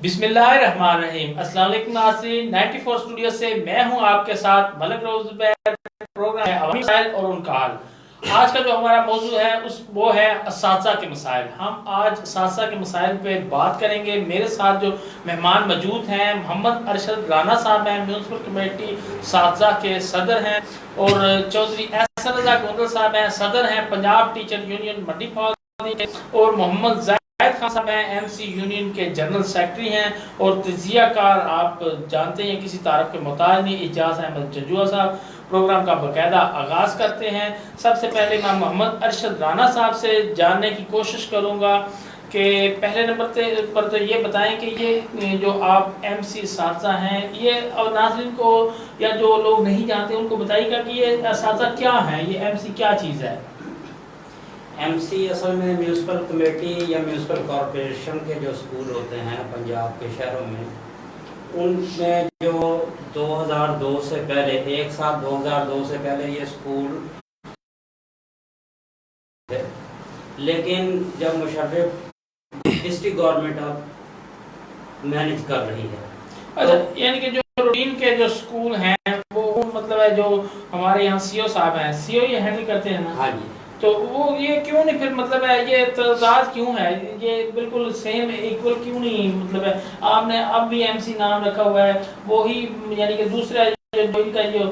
بسم اللہ الرحمن الرحیم۔ السلام علیکم ناظرین، 94 اسٹوڈیو سے میں ہوں آپ کے ساتھ ملک روز زبیر۔ پروگرام ہے عوامی مسائل اور ان کا حل۔ آج کا جو ہمارا موضوع ہے وہ ہے اساتذہ کے مسائل۔ ہم آج اساتذہ کے مسائل پہ بات کریں گے۔ میرے ساتھ جو مہمان موجود ہیں، محمد ارشد رانا صاحب ہیں، میونسپل کمیٹی اساتذہ کے صدر ہیں، اور چودھری احسن رضا گوندل صاحب ہیں، صدر ہیں پنجاب ٹیچر یونین منڈی فال، اور محمد زاہد خان صاحب ہیں، ایم سی یونین کے جنرل سیکرٹری ہیں، اور تجزیہ کار آپ جانتے ہیں کسی تعارف کے محتاج نہیں، اعجاز احمد جنجوعہ صاحب۔ پروگرام کا باقاعدہ آغاز کرتے ہیں۔ سب سے پہلے میں محمد ارشد رانا صاحب سے جاننے کی کوشش کروں گا کہ پہلے نمبر پر تو یہ بتائیں کہ یہ جو آپ ایم سی اساتذہ ہیں، یہ اور ناظرین کو یا جو لوگ نہیں جانتے ان کو بتائیے گا کہ یہ اساتذہ کیا ہیں، یہ ایم سی کیا چیز ہے؟ ایم سی اصل میں میونسپل کمیٹی یا میونسپل کارپوریشن کے جو اسکول ہوتے ہیں پنجاب کے شہروں میں، ان میں جو 2002 سے پہلے 2002 سے پہلے یہ اسکول تھے، لیکن جب مشرف ڈسٹرکٹ گورنمنٹ اب مینج کر رہی ہے۔ اچھا، یعنی کہ جو روٹین کے جو اسکول ہیں وہ مطلب ہے جو ہمارے یہاں سی او صاحب ہیں، سی او یہ ہینڈل کرتے ہیں نا؟ ہاں جی۔ تو وہ یہ کیوں نہیں پھر مطلب ہے یہ تعداد کیوں ہے، یہ بالکل سیم ایکول کیوں نہیں؟ مطلب ہے آپ نے اب بھی ایم سی نام رکھا ہوا ہے، وہی یعنی کہ دوسرا جو ان کا جو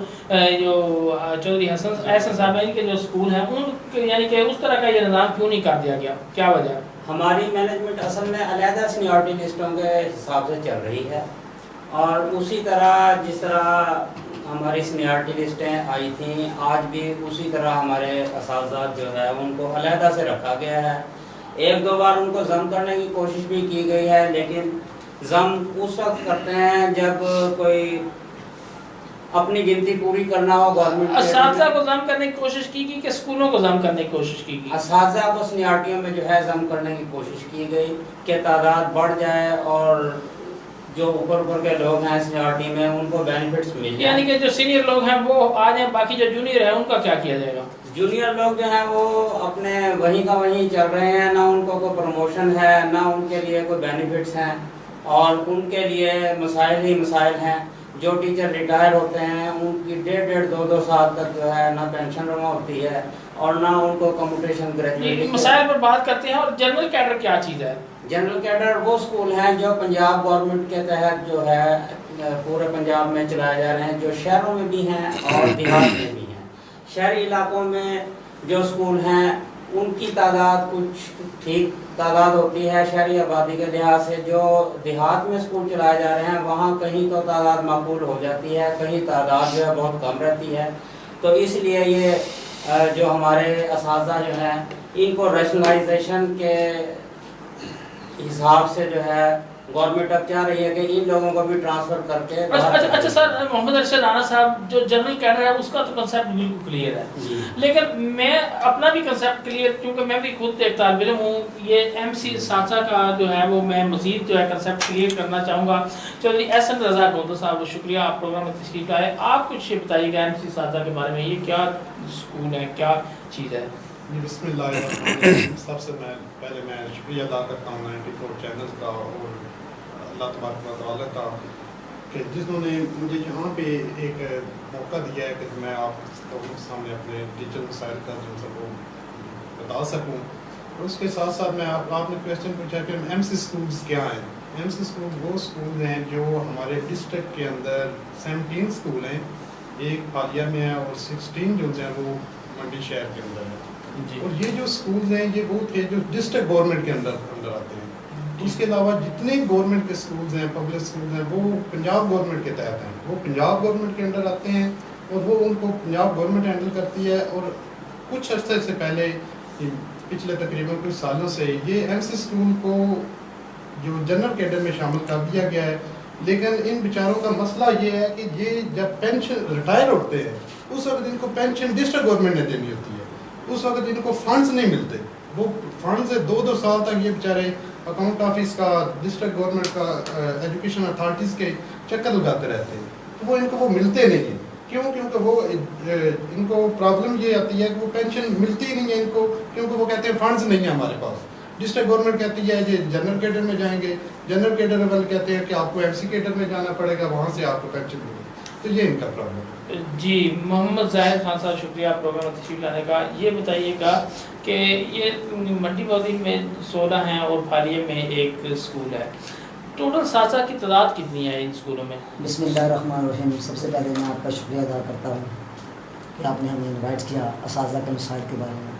چودھری احسن صاحب ہیں، ان کے جو اسکول ہیں ان یعنی کہ اس طرح کا یہ نظام کیوں نہیں کر دیا گیا، کیا وجہ ہے؟ ہماری مینجمنٹ اصل میں علیحدہ سینیورٹی لسٹوں کے حساب سے چل رہی ہے، اور اسی طرح جس طرح ہماری سینیورٹی لسٹیں آئی تھیں، آج بھی اسی طرح ہمارے اساتذہ جو ہے ان کو علیحدہ سے رکھا گیا ہے۔ ایک دو بار ان کو ضم کرنے کی کوشش بھی کی گئی ہے، لیکن ضم اس وقت کرتے ہیں جب کوئی اپنی گنتی پوری کرنا ہو گورنمنٹ۔ اساتذہ کو ضم کرنے کی کوشش کی گئی کہ اسکولوں کو ضم کرنے کی کوشش کی گئی؟ اساتذہ کو سینیورٹیوں میں جو ہے ضم کرنے کی کوشش کی گئی کہ تعداد بڑھ جائے اور جو اوپر کے لوگ ہیں سینیورٹی میں ان کو بینیفٹس مل جائیں۔ یعنی کہ جو سینئر لوگ ہیں وہ آ جائیں، باقی جو جونیئر ہیں ان کا کیا کیا جائے گا؟ جونیئر لوگ جو ہیں وہ اپنے وہیں کا وہیں چل رہے ہیں، نہ ان کو کوئی پروموشن ہے، نہ ان کے لیے کوئی بینیفٹس ہیں، اور ان کے لیے مسائل ہی مسائل ہیں۔ جو ٹیچر ریٹائر ہوتے ہیں ان کی 1.5 سال تک جو ہے نہ پینشن جمع ہوتی ہے اور نہ ان کو کمپٹیشن گریجویٹ۔ مسائل پر بات کرتے ہیں۔ اور جنرل کیڈر کیا چیز ہے؟ جنرل کیڈر وہ اسکول ہیں جو پنجاب گورنمنٹ کے تحت جو ہے پورے پنجاب میں چلائے جا رہے ہیں، جو شہروں میں بھی ہیں اور دیہات میں بھی ہیں۔ شہری علاقوں میں جو اسکول ہیں ان کی تعداد کچھ ٹھیک تعداد ہوتی ہے شہری آبادی کے لحاظ سے۔ جو دیہات میں اسکول چلائے جا رہے ہیں وہاں کہیں تو تعداد معقول ہو جاتی ہے، کہیں تعداد جو ہے بہت کم رہتی ہے۔ تو اس لیے یہ جو ہمارے اساتذہ جو ہیں ان کو ریشنلائزیشن کے حساب سے جو ہے گورنمنٹ اب چاہ رہی ہے کہ ان لوگوں کو بھی ٹرانسفر کر کے۔ اچھا سر، محمد ارشد رانا صاحب، جو جنرل کیڈر ہے اس کا تو کنسیپٹ بالکل کلیئر ہے، لیکن میں اپنا بھی کنسیپٹ کلیئر، کیونکہ میں بھی خود ایک طالب علم ہوں، یہ ایم سی اساتذہ کا جو ہے وہ میں مزید جو ہے کنسیپٹ کلیئر کرنا چاہوں گا۔ چودھری احسن رضا گوندل صاحب، شکریہ آپ پروگرام میں تشریف لائے۔ آپ کچھ بتائیے گا ایم سی اساتذہ کے بارے میں، یہ کیا اسکول ہے، کیا چیز ہے؟ بسم اللہ الرحمن الرحیم۔ سب سے پہلے میں شکریہ ادا کرتا ہوں 94 چینل کا اور اللہ تبارک و تعالیٰ کا کہ جنہوں نے مجھے یہاں پہ ایک موقع دیا ہے کہ میں آپ لوگوں کے سامنے اپنے ٹیچر مسائل کا جو سب وہ بتا سکوں۔ اور اس کے ساتھ ساتھ میں آپ نے کویشچن پوچھا کہ ایم سی اسکولز کیا ہیں۔ ایم سی اسکول وہ اسکول ہیں جو ہمارے ڈسٹرکٹ کے اندر 17 اسکول ہیں، ایک حالیہ میں ہے اور 16 جو ہیں وہ منڈی شہر کے اندر ہیں۔ اور یہ جو اسکولز ہیں یہ وہ تھے جو ڈسٹرکٹ گورنمنٹ کے اندر آتے ہیں۔ اس کے علاوہ جتنے گورنمنٹ کے اسکولز ہیں، پبلک اسکولز ہیں، وہ پنجاب گورنمنٹ کے تحت ہیں، وہ پنجاب گورنمنٹ کے انڈر آتے ہیں اور وہ ان کو پنجاب گورنمنٹ ہینڈل کرتی ہے۔ اور کچھ عرصے سے پہلے پچھلے تقریباً کچھ سالوں سے یہ ایم سی اسکول کو جو جنرل کیڈر میں شامل کر دیا گیا ہے، لیکن ان بیچاروں کا مسئلہ یہ ہے کہ یہ جب پینشن ریٹائر ہوتے ہیں اس وقت ان کو پینشن ڈسٹرکٹ گورنمنٹ نے دینی ہوتی ہے، اس وقت ان کو فنڈز نہیں ملتے۔ وہ فنڈز 2 سال تک یہ بیچارے اکاؤنٹ آفس کا، ڈسٹرکٹ گورنمنٹ کا، ایجوکیشن اتھارٹیز کے چکر لگاتے رہتے ہیں، تو وہ ملتے نہیں ہیں۔ کیوں؟ کیونکہ وہ ان کو پرابلم یہ آتی ہے کہ وہ پینشن ملتی نہیں ہے ان کو، کیونکہ وہ کہتے ہیں فنڈز نہیں ہیں ہمارے پاس۔ ڈسٹرکٹ گورنمنٹ کہتی ہے یہ جنرل کیڈر میں جائیں گے، جنرل کیڈر والے کہتے ہیں کہ آپ کو ایم سی کیڈر میں جانا پڑے گا، وہاں سے آپ کو پینشن ملے گی. تو یہ ان کا پرابلم ہے. جی محمد زاہد خان صاحب شکریہ پروگرام میں تشریف لانے کا. یہ بتائیے گا کہ یہ منڈی بودی میں 16 ہیں اور پھالیے میں ایک اسکول ہے، ٹوٹل اساتذہ کی تعداد کتنی ہے ان اسکولوں میں؟ بسم اللہ الرحمن الرحیم. سب سے پہلے میں آپ کا شکریہ ادا کرتا ہوں کہ آپ نے ہمیں انوائٹ کیا اساتذہ کے مسائل کے بارے میں.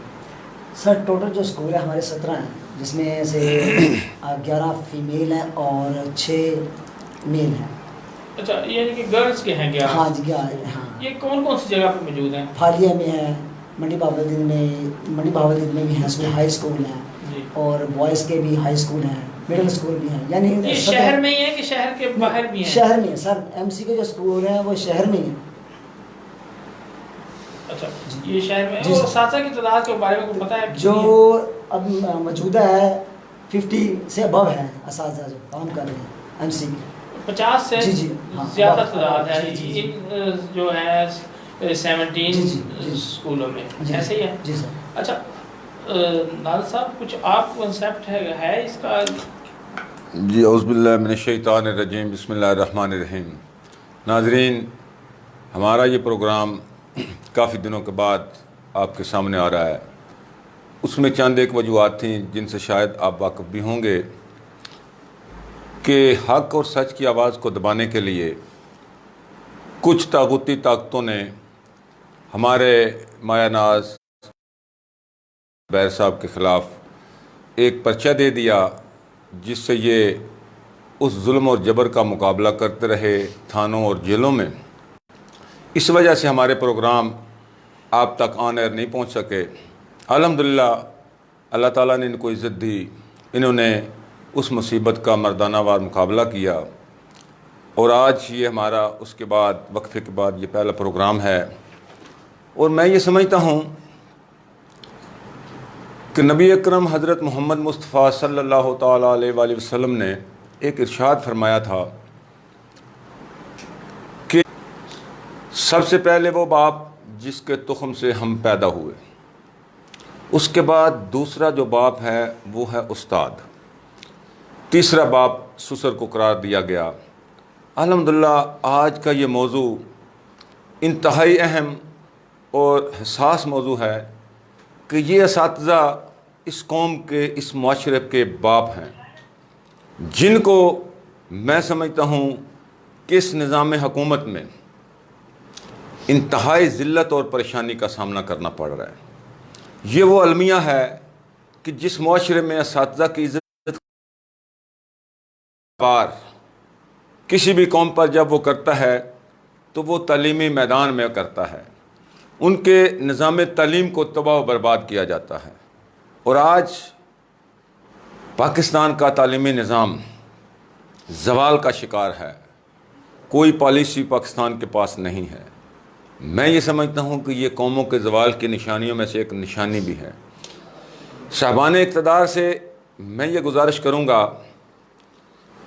سر ٹوٹل جو اسکول ہے ہمارے 17 ہیں، جس میں سے 11 فیمیل ہیں اور 6 میل ہیں. اچھا یعنی کہ گرلس کے ہیں 11؟ ہاں جی 11. ہاں یہ کون کون سی جگہ پہ موجود ہیں؟ پھالیہ میں ہے، منڈی بہاولدین میں بھی ہیں اسکول، ہائی اسکول ہیں جی. اور بوائز کے بھی ہائی اسکول ہیں، مڈل اسکول بھی ہیں. یعنی یہ شہر میں ہی ہے کہ شہر کے باہر بھی ہیں؟ شہر میں سر، ایم سی کے جو اسکول ہیں وہ شہر میں ہیں. اچھا یہ شہر میں. جی اور سر. اساتذہ کی تعداد کے بارے میں پتہ ہے جو اب موجودہ ہے 50 سے ابو ہے اساتذہ جو کام کر رہے ہیں ایم سی کے. 50 سے جی جی ہاں زیادہ تعداد ہے جی جی جو ہے 17 جی جی اسکولوں میں، جی ایسے ہی ہے؟ جی سر. اچھا ناظر صاحب کچھ آپ کنسیپٹ ہے اس کا؟ جی اعوذ باللہ من الشیطان الرجیم، بسم اللہ الرحمن الرحیم. ناظرین، ہمارا یہ پروگرام کافی دنوں کے بعد آپ کے سامنے آ رہا ہے. اس میں چند ایک وجوہات تھیں جن سے شاید آپ واقف بھی ہوں گے کہ حق اور سچ کی آواز کو دبانے کے لیے کچھ طاغوتی طاقتوں نے ہمارے مایہ ناز زبیر صاحب کے خلاف ایک پرچہ دے دیا، جس سے یہ اس ظلم اور جبر کا مقابلہ کرتے رہے تھانوں اور جیلوں میں. اس وجہ سے ہمارے پروگرام آپ تک آن ایئر نہیں پہنچ سکے. الحمدللہ اللہ تعالیٰ نے ان کو عزت دی، انہوں نے اس مصیبت کا مردانہ وار مقابلہ کیا، اور آج یہ ہمارا اس کے بعد وقفے کے بعد یہ پہلا پروگرام ہے. اور میں یہ سمجھتا ہوں کہ نبی اکرم حضرت محمد مصطفیٰ صلی اللہ تعالیٰ علیہ وآلہ وسلم نے ایک ارشاد فرمایا تھا کہ سب سے پہلے وہ باپ جس کے تخم سے ہم پیدا ہوئے، اس کے بعد دوسرا جو باپ ہے وہ ہے استاد، تیسرا باپ سسر کو قرار دیا گیا. الحمدللہ آج کا یہ موضوع انتہائی اہم اور حساس موضوع ہے کہ یہ اساتذہ اس قوم کے، اس معاشرے کے باپ ہیں، جن کو میں سمجھتا ہوں کہ اس نظام حکومت میں انتہائی ذلت اور پریشانی کا سامنا کرنا پڑ رہا ہے. یہ وہ المیہ ہے کہ جس معاشرے میں اساتذہ کی عزت بار کسی بھی قوم پر جب وہ کرتا ہے تو وہ تعلیمی میدان میں کرتا ہے، ان کے نظام تعلیم کو تباہ و برباد کیا جاتا ہے. اور آج پاکستان کا تعلیمی نظام زوال کا شکار ہے، کوئی پالیسی پاکستان کے پاس نہیں ہے. میں یہ سمجھتا ہوں کہ یہ قوموں کے زوال کی نشانیوں میں سے ایک نشانی بھی ہے. صاحبان اقتدار سے میں یہ گزارش کروں گا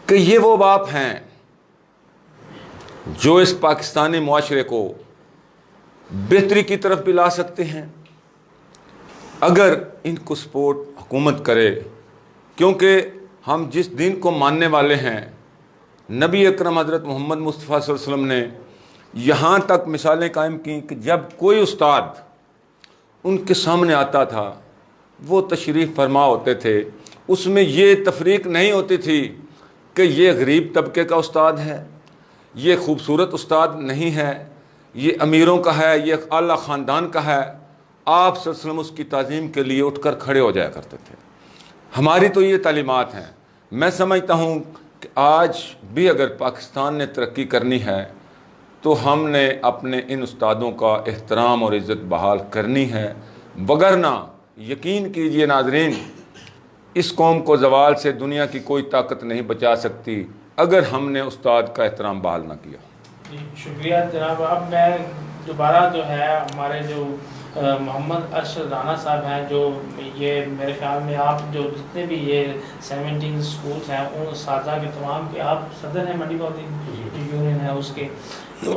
کہ یہ وہ باپ ہیں جو اس پاکستانی معاشرے کو بہتری کی طرف بھی لا سکتے ہیں اگر ان کو سپورٹ حکومت کرے. کیونکہ ہم جس دین کو ماننے والے ہیں، نبی اکرم حضرت محمد مصطفیٰ صلی اللہ علیہ وسلم نے یہاں تک مثالیں قائم کیں کہ جب کوئی استاد ان کے سامنے آتا تھا وہ تشریف فرما ہوتے تھے، اس میں یہ تفریق نہیں ہوتی تھی کہ یہ غریب طبقے کا استاد ہے، یہ خوبصورت استاد نہیں ہے، یہ امیروں کا ہے، یہ اعلیٰ خاندان کا ہے. آپ صلی اللہ علیہ وسلم اس کی تعظیم کے لیے اٹھ کر کھڑے ہو جایا کرتے تھے. ہماری تو یہ تعلیمات ہیں. میں سمجھتا ہوں کہ آج بھی اگر پاکستان نے ترقی کرنی ہے تو ہم نے اپنے ان استادوں کا احترام اور عزت بحال کرنی ہے، وگرنہ یقین کیجئے ناظرین، اس قوم کو زوال سے دنیا کی کوئی طاقت نہیں بچا سکتی اگر ہم نے استاد کا احترام بحال نہ کیا. جی شکریہ جناب. اب میں دوبارہ جو ہے ہمارے جو محمد ارشد رانا صاحب ہیں، جو یہ میرے خیال میں آپ جو جتنے بھی یہ 17 اسکولس ہیں ان اساتذہ کے تمام کے آپ صدر ہیں، منڈی بہودی یونین ہے اس کے، تو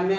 MA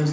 MC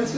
MC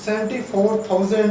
74,000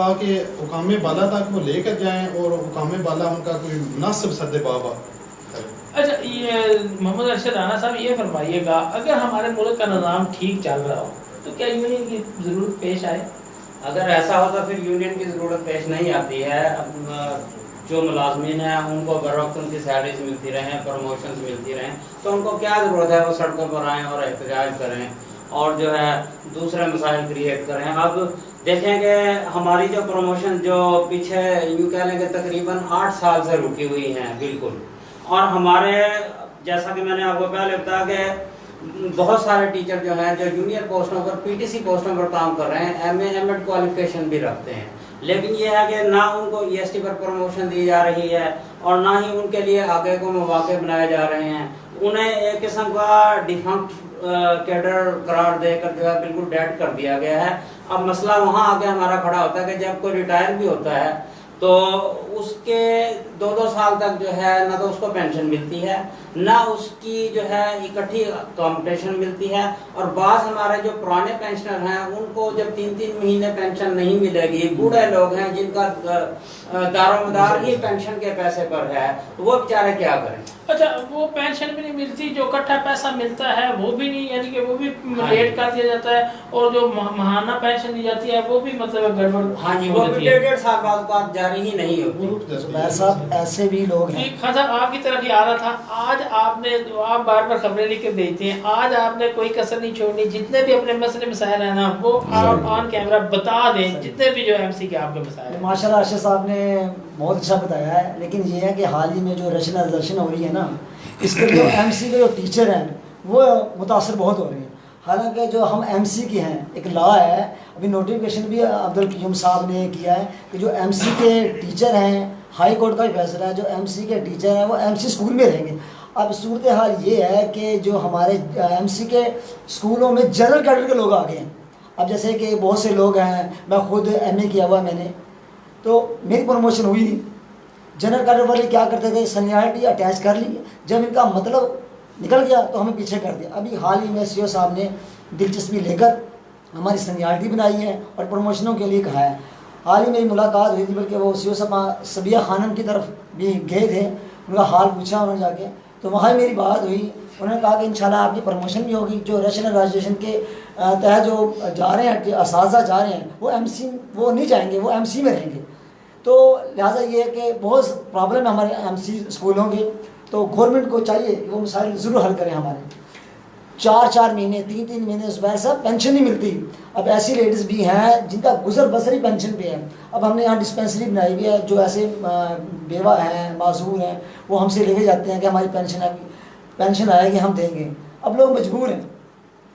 تاکہ حکام بالا تک وہ لے کر جائیں اور حکام بالا ان کا کوئی مناسب سد بابا کریں۔ اچھا یہ محمد ارشد رانا صاحب یہ فرمائیے گا، اگر ہمارے ملک کا نظام ٹھیک چل رہا ہو تو کیا یونین کی ضرورت پیش آئے؟ اگر ایسا ہوتا پھر یونین کی ضرورت پیش نہیں آتی ہے۔ جو ملازمین ہیں ان کو بر وقت ان کی سیلریز ملتی رہیں، پروموشنز ملتی رہیں، تو ان کو کیا ضرورت ہے وہ سڑکوں پر آئیں اور احتجاج کریں اور جو ہے دوسرے مسائل کریٹ کریں۔ اب دیکھیں کہ ہماری جو پروموشن جو پیچھے یوں کہہ لیں کہ تقریباً 8 سال سے رکی ہوئی ہیں بالکل، اور ہمارے جیسا کہ میں نے آپ کو پہلے بتایا کہ بہت سارے ٹیچر جو ہیں جو جونیئر پوسٹوں پر پی ٹی سی پوسٹوں پر کام کر رہے ہیں، M A M Ed qualification بھی رکھتے ہیں، لیکن یہ ہے کہ نہ ان کو ای ایس ٹی پر پروموشن دی جا رہی ہے اور نہ ہی ان کے لیے آگے کو مواقع بنائے جا رہے ہیں۔ انہیں ایک قسم کا ڈیفنکٹ کیڈر قرار دے کر جو ہے بالکل ڈیڈ کر دیا گیا ہے۔ اب مسئلہ وہاں آگے ہمارا کھڑا ہوتا ہے کہ جب کوئی ریٹائر بھی ہوتا ہے تو اس کے 2 سال تک جو ہے نہ تو اس کو پینشن ملتی ہے، نہ اس کی جو ہے اکٹھی کمپٹیشن ملتی ہے، اور بعض ہمارے جو پرانے پینشنر ہیں ان کو جب 3 مہینے پینشن نہیں ملے گی، بوڑھے لوگ ہیں جن کا دار و مدار ہی پینشن کے پیسے پر ہے، وہ بیچارے کیا کریں؟ اچھا وہ پینشن بھی نہیں ملتی، جو اکٹھا پیسہ ملتا ہے وہ بھی نہیں، یعنی کہ وہ بھی لیٹ کر دیا جاتا ہے، اور جو ماہانہ پینشن دی جاتی ہے وہ بھی مطلب گڑبڑ ہاں جی، وہ بھی 1.5 سال بعد جاری ہی نہیں ہوتی۔ زبیر صاحب ایسے بھی لوگ ہیں۔ خان صاحب آپ کی طرف یہ آ رہا تھا، آج آپ بار بار خبریں لکھ کے بھیجتے ہیں، آج آپ نے کوئی کسر نہیں چھوڑنی، جتنے بھی اپنے مسئلے مسائل ہیں نا وہ آپ آن کیمرہ بتا دیں، جتنے بھی جو ایم سی کے آپ کے مسائل ہیں۔ ماشاء اللہ ارشد صاحب نے بہت اچھا بتایا ہے، لیکن یہ ہے کہ حال ہی میں جو ریشنلائزیشن ہو رہی ہے نا، اس کے جو ایم سی کے جو ٹیچر ہیں وہ متاثر بہت ہو رہے ہیں۔ حالانکہ جو ہم ایم سی کے ہیں، ایک لا ہے، ابھی نوٹیفیکیشن بھی عبدالقیوم صاحب نے کیا ہے کہ جو ایم سی کے ٹیچر ہیں، ہائی کورٹ کا بھی فیصلہ ہے، جو ایم سی کے ٹیچر ہیں وہ ایم سی اسکول میں رہیں گے۔ اب صورتحال یہ ہے کہ جو ہمارے ایم سی کے اسکولوں میں جنرل کیڈر کے لوگ آ گئے ہیں۔ اب جیسے کہ بہت سے لوگ ہیں، میں خود ایم اے کیا ہوا ہے میں نے، تو میری پروموشن ہوئی نہیں۔ جنرل کیڈر والے کیا کرتے تھے، سینیارٹی اٹیچ کر لی، جب ان کا مطلب نکل گیا تو ہمیں پیچھے کر دیا۔ ابھی حال ہی میں سی او صاحب نے دلچسپی لے کر ہماری سینیارٹی بنائی ہے اور پروموشنوں کے لیے کہا ہے۔ حال ہی میری ملاقات ہوئی تھی، بلکہ وہ سی او صاحب صبیہ خانم کی طرف بھی گئے تھے، ان کا حال پوچھا انہوں نے جا کے، تو وہاں میری بات ہوئی۔ انہوں نے کہا کہ انشاءاللہ آپ کی پروموشن بھی ہوگی، جو ریشنلائزیشن کے تحت جو جا رہے ہیں اساتذہ جا رہے ہیں وہ ایم سی وہ نہیں جائیں گے، وہ ایم سی میں رہیں گے۔ تو لہٰذا یہ ہے کہ بہت پرابلم ہے ہمارے ایم سی اسکولوں کی، تو گورنمنٹ کو چاہیے کہ وہ مسائل ضرور حل کریں۔ ہمارے 4 مہینے 3 مہینے زبیر صاحب پینشن نہیں ملتی۔ اب ایسی لیڈیز بھی ہیں جن کا گزر بسر ہی پینشن پہ ہے۔ اب ہم نے یہاں ڈسپینسری بنائی ہوئی ہے، جو ایسے بیوہ ہیں، معذور ہیں، وہ ہم سے لے کے جاتے ہیں کہ ہماری پینشن آئے گی، ہم دیں گے۔ اب لوگ مجبور ہیں۔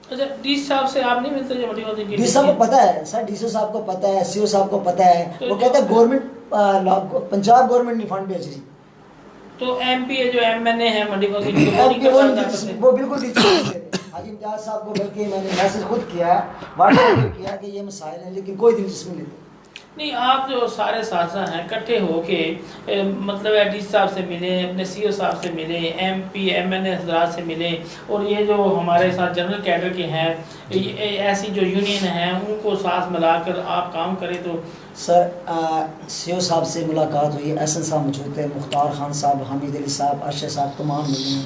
اچھا ڈی صاحب سے آپ نہیں ملتے جو بڑی ہوتی ہے؟ ڈی صاحب کو پتہ ہے سر، ڈی سی صاحب کو پتہ ہے، سی او صاحب کو پتہ ہے، وہ کہتے ہیں گورنمنٹ پنجاب گورنمنٹ نہیں فنڈ بھیج رہی۔ تو ایم پی اے جو ایم این اے ہے منڈی وہ بالکل بھی حاجی امتیاز صاحب کو بلکہ میں نے میسج خود کیا ہے، واٹس ایپ کیا کہ یہ مسائل ہیں، لیکن کوئی دلچسپی نہیں لیتے۔ نہیں، آپ جو سارے ساتھیاں ہیں اکٹھے ہو کے مطلب ڈی صاحب سے ملیں، اپنے سی او صاحب سے ملیں، ایم پی ایم این اے حضرات سے ملیں، اور یہ جو ہمارے ساتھ جنرل کیڈر کے ہیں، ایسی جو یونین ہیں ان کو ساتھ ملا کر آپ کام کریں تو۔ سر سی او صاحب سے ملاقات ہوئی، احسن صاحب موجود تھے، مختار خان صاحب، حمید علی صاحب، ارشد صاحب تمام ملے ہیں،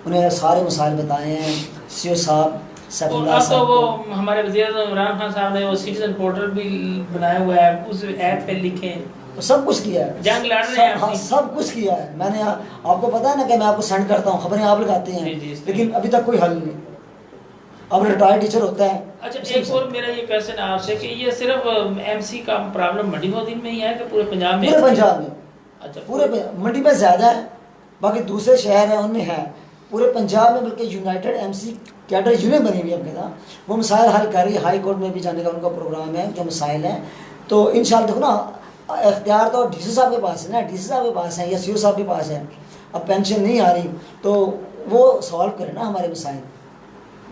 انہیں سارے مسائل بتائے ہیں۔ سی او صاحب سیف اور اللہ اب تو صاحب وہ ہمارے وزیر اعظم عمران خان صاحب نے وہ سٹیزن پورٹل بھی بنایا ہوا ہے، اس ایپ پہ لکھیں، سب کچھ کیا ہے، جنگ لڑ رہے ہیں ہاں سب کچھ کیا ہے۔ میں نے آپ کو پتا ہے نا کہ میں آپ کو سینڈ کرتا ہوں، خبریں آپ لگاتے ہیں، لیکن ابھی تک کوئی حل نہیں۔ اب ریٹائر ٹیچر ہوتا ہے۔ اچھا ایک اور میرا یہ کویسچن ہے آپ سے کہ یہ صرف ایم سی کا پرابلم منڈی محدود میں ہی ہے کہ پورے پنجاب میں؟ پورے پنجاب میں، اچھا پورے منڈی میں زیادہ ہے، باقی دوسرے شہر ہیں ان میں ہے، پورے پنجاب میں بلکہ united M C cadre union بنی ہوئی ہے کہتا، وہ مسائل حل کر رہی ہے۔ ہائی کورٹ میں بھی جانے کا ان کا پروگرام ہے، جو مسائل ہیں تو انشاءاللہ دیکھو نا، اختیار تو ڈی سی صاحب کے پاس ہے نا، ڈی سی صاحب کے پاس ہے یا سی او صاحب کے پاس ہے۔ اب پینشن نہیں آ رہی تو وہ سالو کریں نا ہمارے مسائل،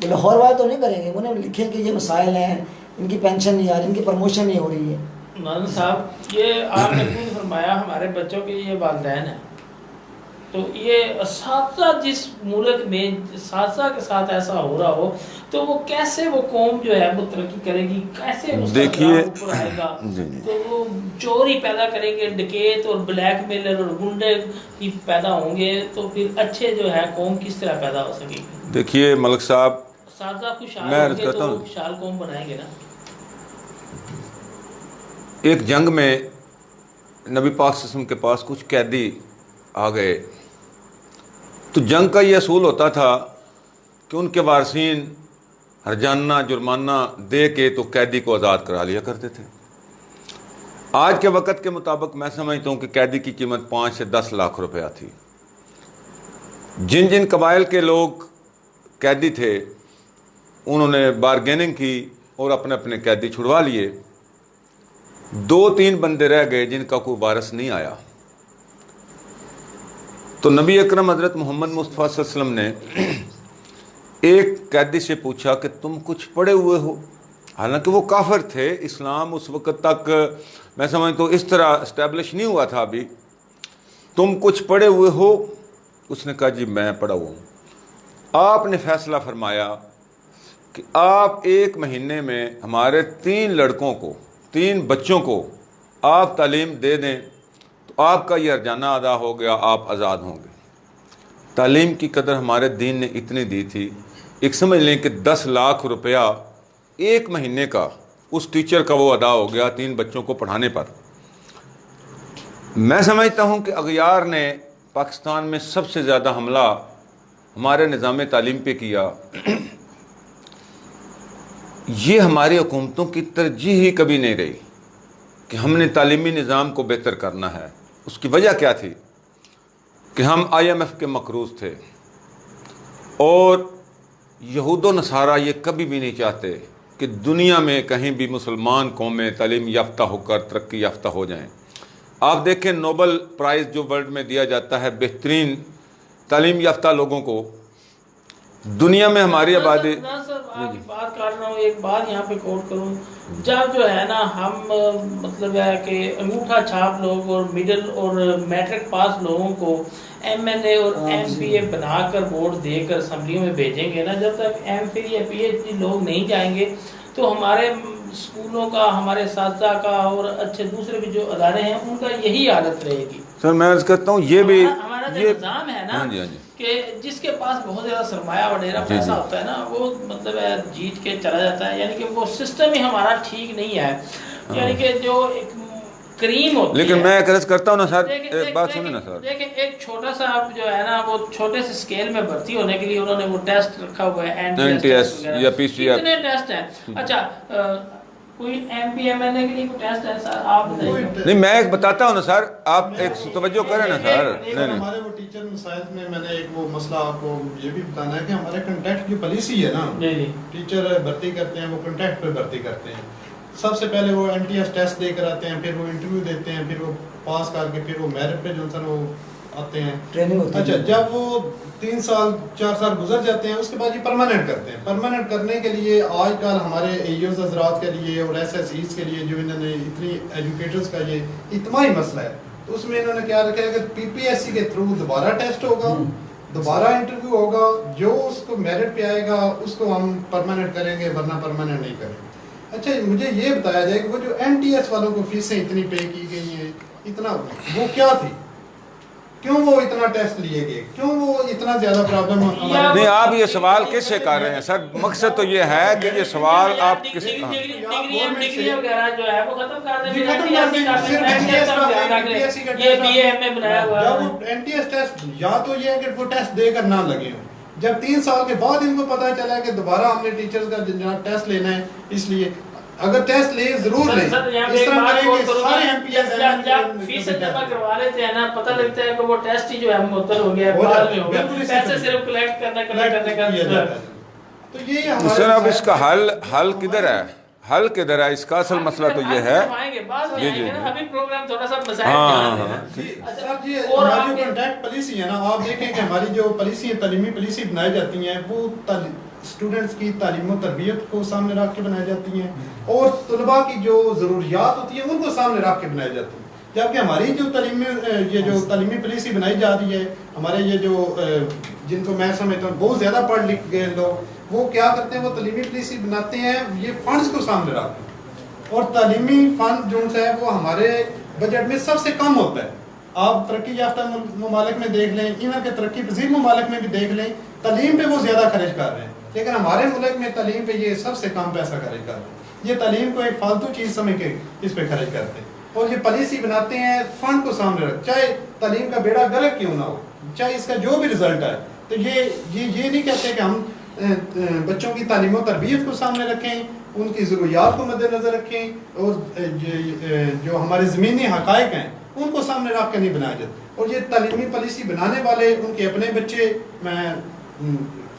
لاہور والے تو نہیں کریں گے، انہیں لکھیں کہ یہ مسائل ہیں، ان کی پینشن نہیں آ رہی، ان کی پروموشن نہیں ہو رہی ہے۔ ناظم صاحب یہ آپ نے خود فرمایا ہمارے بچوں کے یہ والدین ہیں، تو یہ اساتذہ جس ملک میں اساتذہ کے ساتھ ایسا ہو رہا ہو تو وہ کیسے وہ قوم جو ہے وہ ترقی کرے گی, کیسے دیکھیے اوپر آئے گا. تو وہ چوری پیدا کریں گے, ڈکیت اور بلیک میلر اور گنڈے کی پیدا ہوں گے, تو پھر اچھے جو ہے قوم کس طرح پیدا ہو سکے گی. دیکھیے ملک صاحب, اساتذہ خوشحال میں ہوں عرض گے کرتا تو ہوں, خوشحال قوم بنائیں گے نا. ایک جنگ میں نبی پاک صلی اللہ علیہ وسلم کے پاس کچھ قیدی آ گئے, تو جنگ کا یہ اصول ہوتا تھا کہ ان کے وارثین ہرجانہ جرمانہ دے کے تو قیدی کو آزاد کرا لیا کرتے تھے. آج کے وقت کے مطابق میں سمجھتا ہوں کہ قیدی کی قیمت 5 سے 10 لاکھ روپیہ تھی. جن جن قبائل کے لوگ قیدی تھے انہوں نے بارگیننگ کی اور اپنے اپنے قیدی چھڑوا لیے. 2-3 بندے رہ گئے جن کا کوئی وارث نہیں آیا. تو نبی اکرم حضرت محمد مصطفیٰ صلی اللہ علیہ وسلم نے ایک قیدی سے پوچھا کہ تم کچھ پڑھے ہوئے ہو؟ حالانکہ وہ کافر تھے, اسلام اس وقت تک میں سمجھتا ہوں اس طرح اسٹیبلش نہیں ہوا تھا ابھی. تم کچھ پڑھے ہوئے ہو؟ اس نے کہا جی میں پڑھا ہوا ہوں. آپ نے فیصلہ فرمایا کہ آپ 1 مہینے میں ہمارے 3 لڑکوں کو, 3 بچوں کو آپ تعلیم دے دیں تو آپ کا یہ ارجانہ ادا ہو گیا, آپ آزاد ہوں گے. تعلیم کی قدر ہمارے دین نے اتنی دی تھی, ایک سمجھ لیں کہ 10 لاکھ روپیہ 1 مہینے کا اس ٹیچر کا وہ ادا ہو گیا 3 بچوں کو پڑھانے پر. میں سمجھتا ہوں کہ اغیار نے پاکستان میں سب سے زیادہ حملہ ہمارے نظام تعلیم پہ کیا. یہ ہماری حکومتوں کی ترجیح ہی کبھی نہیں رہی کہ ہم نے تعلیمی نظام کو بہتر کرنا ہے. اس کی وجہ کیا تھی کہ ہم IMF کے مقروض تھے, اور یہود و نصارہ یہ کبھی بھی نہیں چاہتے کہ دنیا میں کہیں بھی مسلمان قومیں تعلیم یافتہ ہو کر ترقی یافتہ ہو جائیں. آپ دیکھیں نوبل پرائز جو ورلڈ میں دیا جاتا ہے بہترین تعلیم یافتہ لوگوں کو, دنیا میں ہماری آبادی آپ بات کر رہا ہوں, ایک بات یہاں پہ کوٹ کروں. جب جو ہے نا ہم مطلب ہے کہ انگوٹھا چھاپ لوگ اور مڈل اور میٹرک پاس لوگوں کو MLA اور MPA بنا کر ووٹ دے کر اسمبلیوں میں بھیجیں گے نا, جب تک MPhil یا PhD لوگ نہیں جائیں گے تو ہمارے اسکولوں کا, ہمارے اساتذہ کا اور اچھے دوسرے بھی جو ادارے ہیں ان کا یہی حالت رہے گی. سر میں عرض کرتا ہوں یہ بھی ہمارا جو نظام ہے نا کہ جس کے پاس بہت زیادہ سرمایہ وغیرہ پیسہ ہوتا ہے نا وہ مطلب ہے جیت کے چلا جاتا ہے, یعنی کہ وہ سسٹم ہی ہمارا ٹھیک نہیں ہے. یعنی کہ جو ایک کریم ہوتی ہے, لیکن میں ایک عرض کرتا ہوں نا سر, ایک بات سنیں نا سر. دیکھیں ایک چھوٹا سا آپ جو ہے نا وہ چھوٹے سے اسکیل میں بھرتی ہونے کے لیے انہوں نے وہ ٹیسٹ رکھا ہوا ہے, NTS یا PCR, کتنے ٹیسٹ ہیں. اچھا کوئی MP MLA کے لیے کوئی ٹیسٹ ہے سر؟ آپ نہیں میں ایک بتاتا ہوں نا سر, آپ ایک توجہ کریں نا سر. نہیں ہمارے وہ ٹیچر مسائل میں نے ایک وہ مسئلہ آپ کو یہ بھی بتانا ہے کہ ہمارے کنٹیکٹ کی پالیسی ہے نا, ٹیچر بھرتی کرتے ہیں وہ کنٹیکٹ پہ بھرتی کرتے ہیں. سب سے پہلے وہ NTS ٹیسٹ دے کر آتے ہیں, پھر وہ انٹرویو دیتے ہیں, پھر وہ پاس کر کے پھر وہ میرٹ پہ جو سر وہ آتے ہیں ٹریننگ ہوتی ہے. اچھا جب وہ 3 سال 4 سال گزر جاتے ہیں اس کے بعد یہ پرماننٹ کرتے ہیں. پرماننٹ کرنے کے لیے آج کل ہمارے ایوز حضرات کے لیے اور SSEs کے لیے جو انہوں نے اتنی ایجوکیٹرز کا یہ اجتماعی مسئلہ ہے, تو اس میں انہوں نے کیا رکھا ہے کہ PPSC کے تھرو دوبارہ ٹیسٹ ہوگا, دوبارہ انٹرویو ہوگا, جو اس کو میرٹ پہ آئے گا اس کو ہم پرماننٹ کریں گے ورنہ پرماننٹ نہیں کریں گے. اچھا مجھے یہ بتایا جائے کہ وہ جو NTS والوں کو فیسیں اتنی پے کی گئی ہیں, اتنا وہ کیا تھی, کیوں وہ اتنا ٹیسٹ لیے گئے, کیوں وہ اتنا زیادہ پرابلم ہمارے. نہیں آپ یہ سوال کس سے کر رہے ہیں سر, مقصد تو یہ ہے کہ یہ سوال آپ کس ڈگری وغیرہ جو ہے وہ ختم کر دیں, NTS ٹیسٹ یا تو یہ ہے کہ وہ ٹیسٹ دے کر نہ لگے ہوں. جب 3 سال کے بعد ان کو پتہ چلا کہ دوبارہ ہم نے ٹیچرز کا ٹیسٹ لینا ہے, اس لیے اگر ٹیسٹ لے ضرور لیں, اس طرح کریں کہ سارے MPS جب فیس جمع کروا لیتے ہیں نا پتہ لگتا ہے کہ وہ ٹیسٹ ہی جو ہے معطل ہو گیا, بعد میں ہو گیا, پیسے صرف کلیکٹ کرنے کا. تو یہ ہمارا سر اب اس کا حل کدھر ہے, حل کدھر ہے, اس کا اصل مسئلہ تو یہ ہے. ابھی پروگرام تھوڑا سا سر جی ہماری جو کنٹیکٹ پالیسی ہے نا, آپ دیکھیں کہ ہماری جو پالیسی ہے تعلیمی پالیسی بنائی جاتی ہیں وہ اسٹوڈنٹس کی تعلیم و تربیت کو سامنے رکھ کے بنائی جاتی ہیں, اور طلباء کی جو ضروریات ہوتی ہیں ان کو سامنے رکھ کے بنائی جاتی ہیں. جبکہ ہماری جو یہ جو تعلیمی پالیسی بنائی جا رہی ہے، ہمارے یہ جو جن کو میں سمجھتا ہوں بہت زیادہ پڑھ لکھ گئے لوگ، وہ کیا کرتے ہیں، وہ تعلیمی پالیسی بناتے ہیں یہ فنڈز کو سامنے رکھتے ہیں، اور تعلیمی فنڈ جو ہے وہ ہمارے بجٹ میں سب سے کم ہوتا ہے۔ آپ ترقی یافتہ ممالک میں دیکھ لیں، ایون کہ ترقی پذیر ممالک میں بھی دیکھ لیں، تعلیم پہ وہ زیادہ خرچ کر رہے ہیں، لیکن ہمارے ملک میں تعلیم پہ یہ سب سے کم پیسہ خرچ کر رہے ہیں۔ یہ تعلیم کو ایک فالتو چیز سمجھ کے اس پہ خرچ کرتے ہیں، اور یہ پالیسی بناتے ہیں فنڈ کو سامنے رکھ، چاہے تعلیم کا بیڑا غرق کیوں نہ ہو، چاہے اس کا جو بھی رزلٹ ہے، تو یہ نہیں کہتے کہ ہم بچوں کی تعلیم و تربیت کو سامنے رکھیں، ان کی ضروریات کو مد نظر رکھیں، اور جو ہمارے زمینی حقائق ہیں ان کو سامنے رکھ کے نہیں بنایا جاتا۔ اور یہ تعلیمی پالیسی بنانے والے ان کے اپنے بچے، میں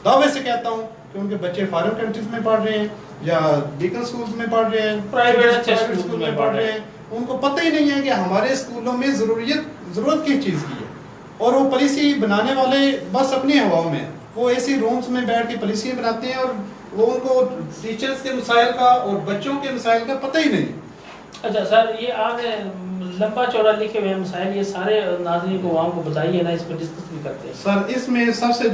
دعوے سے کہتا ہوں کہ ان کے بچے فارن کنٹریز میں پڑھ رہے ہیں یا بیکن سکولز میں پڑھ رہے ہیں، پرائیویٹ اسکول میں پڑھ رہے ہیں، ان کو پتہ ہی نہیں ہے کہ ہمارے اسکولوں میں ضرورت کس چیز کی ہے، اور وہ پالیسی بنانے والے بس اپنی ہواؤں میں، وہ ایسی رومز میں بیٹھ کے پالیسی بناتے ہیں، اور وہ ان کو ٹیچرز کے مسائل کا اور بچوں کے مسائل کا پتہ ہی نہیں۔ اچھا سر، یہ آپ نے لمبا چوڑا لکھے ہوئے مسائل، یہ سارے ناظرین کو عوام کو بتائیے نا، اس پہ ڈسکس بھی کرتے ہیں۔ سر اس میں سب سے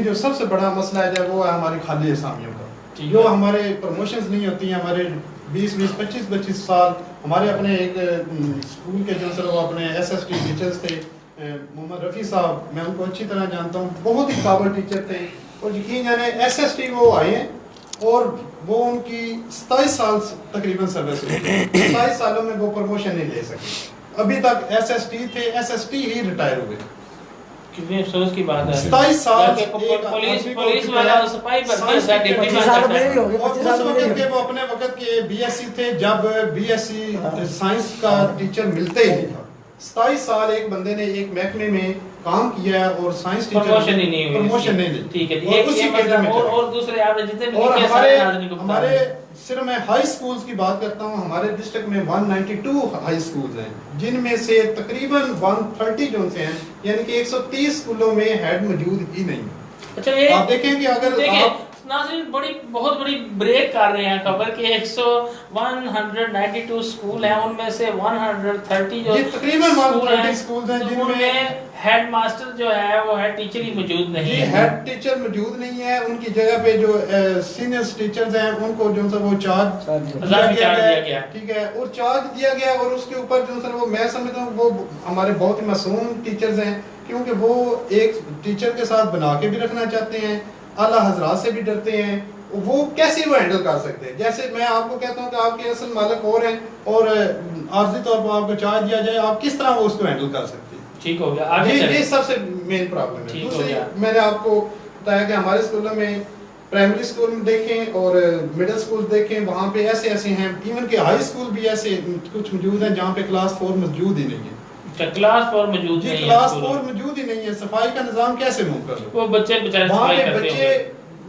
جو سب سے بڑا مسئلہ ہے وہ ہے ہماری خالی اسامیوں کا، جو ہمارے پروموشنز نہیں ہوتی ہیں، ہمارے 25 سال ہمارے اپنے ایک اسکول کے جو سر وہ اپنے SST ٹیچرز تھے، محمد رفیع صاحب، میں ان کو اچھی طرح جانتا ہوں، بہت ہی قابل ٹیچر تھے، اور یقین جانے SST وہ آئے ہیں اور وہ ان کی 27 سال تقریباً سروس ہوئی، 27 سالوں میں وہ پروموشن نہیں لے سکے، ابھی تک SST تھے، SST ہی ریٹائر ہوئے۔ کتنے افسوس کی بات ہے، 27 سال پولیس والا سپاہی پر اور اس وقت کے وہ اپنے وقت کے BSc تھے، جب BSc سائنس کا ٹیچر ملتے ہی نہیں تھا۔ 27 سال ایک بندے نے ایک محکمے میں کام کیا اور سائنس ٹیچر پروموشن ہی نہیں ہوئی، پروموشن نہیں لی، ٹھیک ہے، اور اسی کیڈر میں اور دوسرے آپ نے جتنے بھی اور لکھے سارے ناظرین کو بتا ہمارے دیں۔ صرف میں ہائی سکولز کی بات کرتا ہوں، ہمارے ڈسٹرکٹ میں 192 ہائی سکولز ہیں، جن میں سے تقریباً 130 جو سے ہیں، یعنی کہ 130 سکولوں میں ہیڈ موجود ہی نہیں۔ اچھا یہ آپ دیکھیں کہ اگر آپ ناظرین بہت بڑی بریک کر رہے ہیں خبر کہ 192 سکول ہیں، ان میں سے 130 جو یہ تقریباً 130 سکولز ہیں جن میں ہیڈ ماسٹر جو ہے وہ ہیڈ ٹیچر ہی موجود نہیں یہ ہے، ہیڈ ٹیچر موجود نہیں ہے، ان کی جگہ پہ جو سینئر ٹیچرز ہیں ان کو جو سر وہ چارج دیا گیا، ٹھیک ہے، اور چارج دیا گیا، اور اس کے اوپر جو سر وہ میں سمجھتا ہوں وہ ہمارے بہت ہی معصوم ٹیچرز ہیں، کیونکہ وہ ایک ٹیچر کے ساتھ بنا کے بھی رکھنا چاہتے ہیں، اعلیٰ حضرات سے بھی ڈرتے ہیں، وہ کیسے وہ ہینڈل کر سکتے ہیں؟ جیسے میں آپ کو کہتا ہوں کہ آپ کے اصل مالک اور ہیں، اور عارضی طور پر آپ کو چارج دیا جائے، آپ کس طرح وہ اس کو ہینڈل کر سکتے ہیں؟ ٹھیک ہو گیا، آگے یہ سب سے مین پرابلم ہے۔ دوسری میں نے آپ کو بتایا کہ ہمارے اسکولوں میں پرائمری اسکول میں دیکھیں اور مڈل اسکول دیکھیں، وہاں پہ ایسے ہیں، ایون کہ ہائی اسکول بھی ایسے کچھ موجود ہیں جہاں پہ کلاس 4 موجود ہی نہیں ہے، کلاس 4 موجود نہیں ہے، کلاس 4 موجود ہی نہیں ہے، صفائی کا نظام کیسے منہ کر وہ بچے بچارے صفائی کرتے ہیں،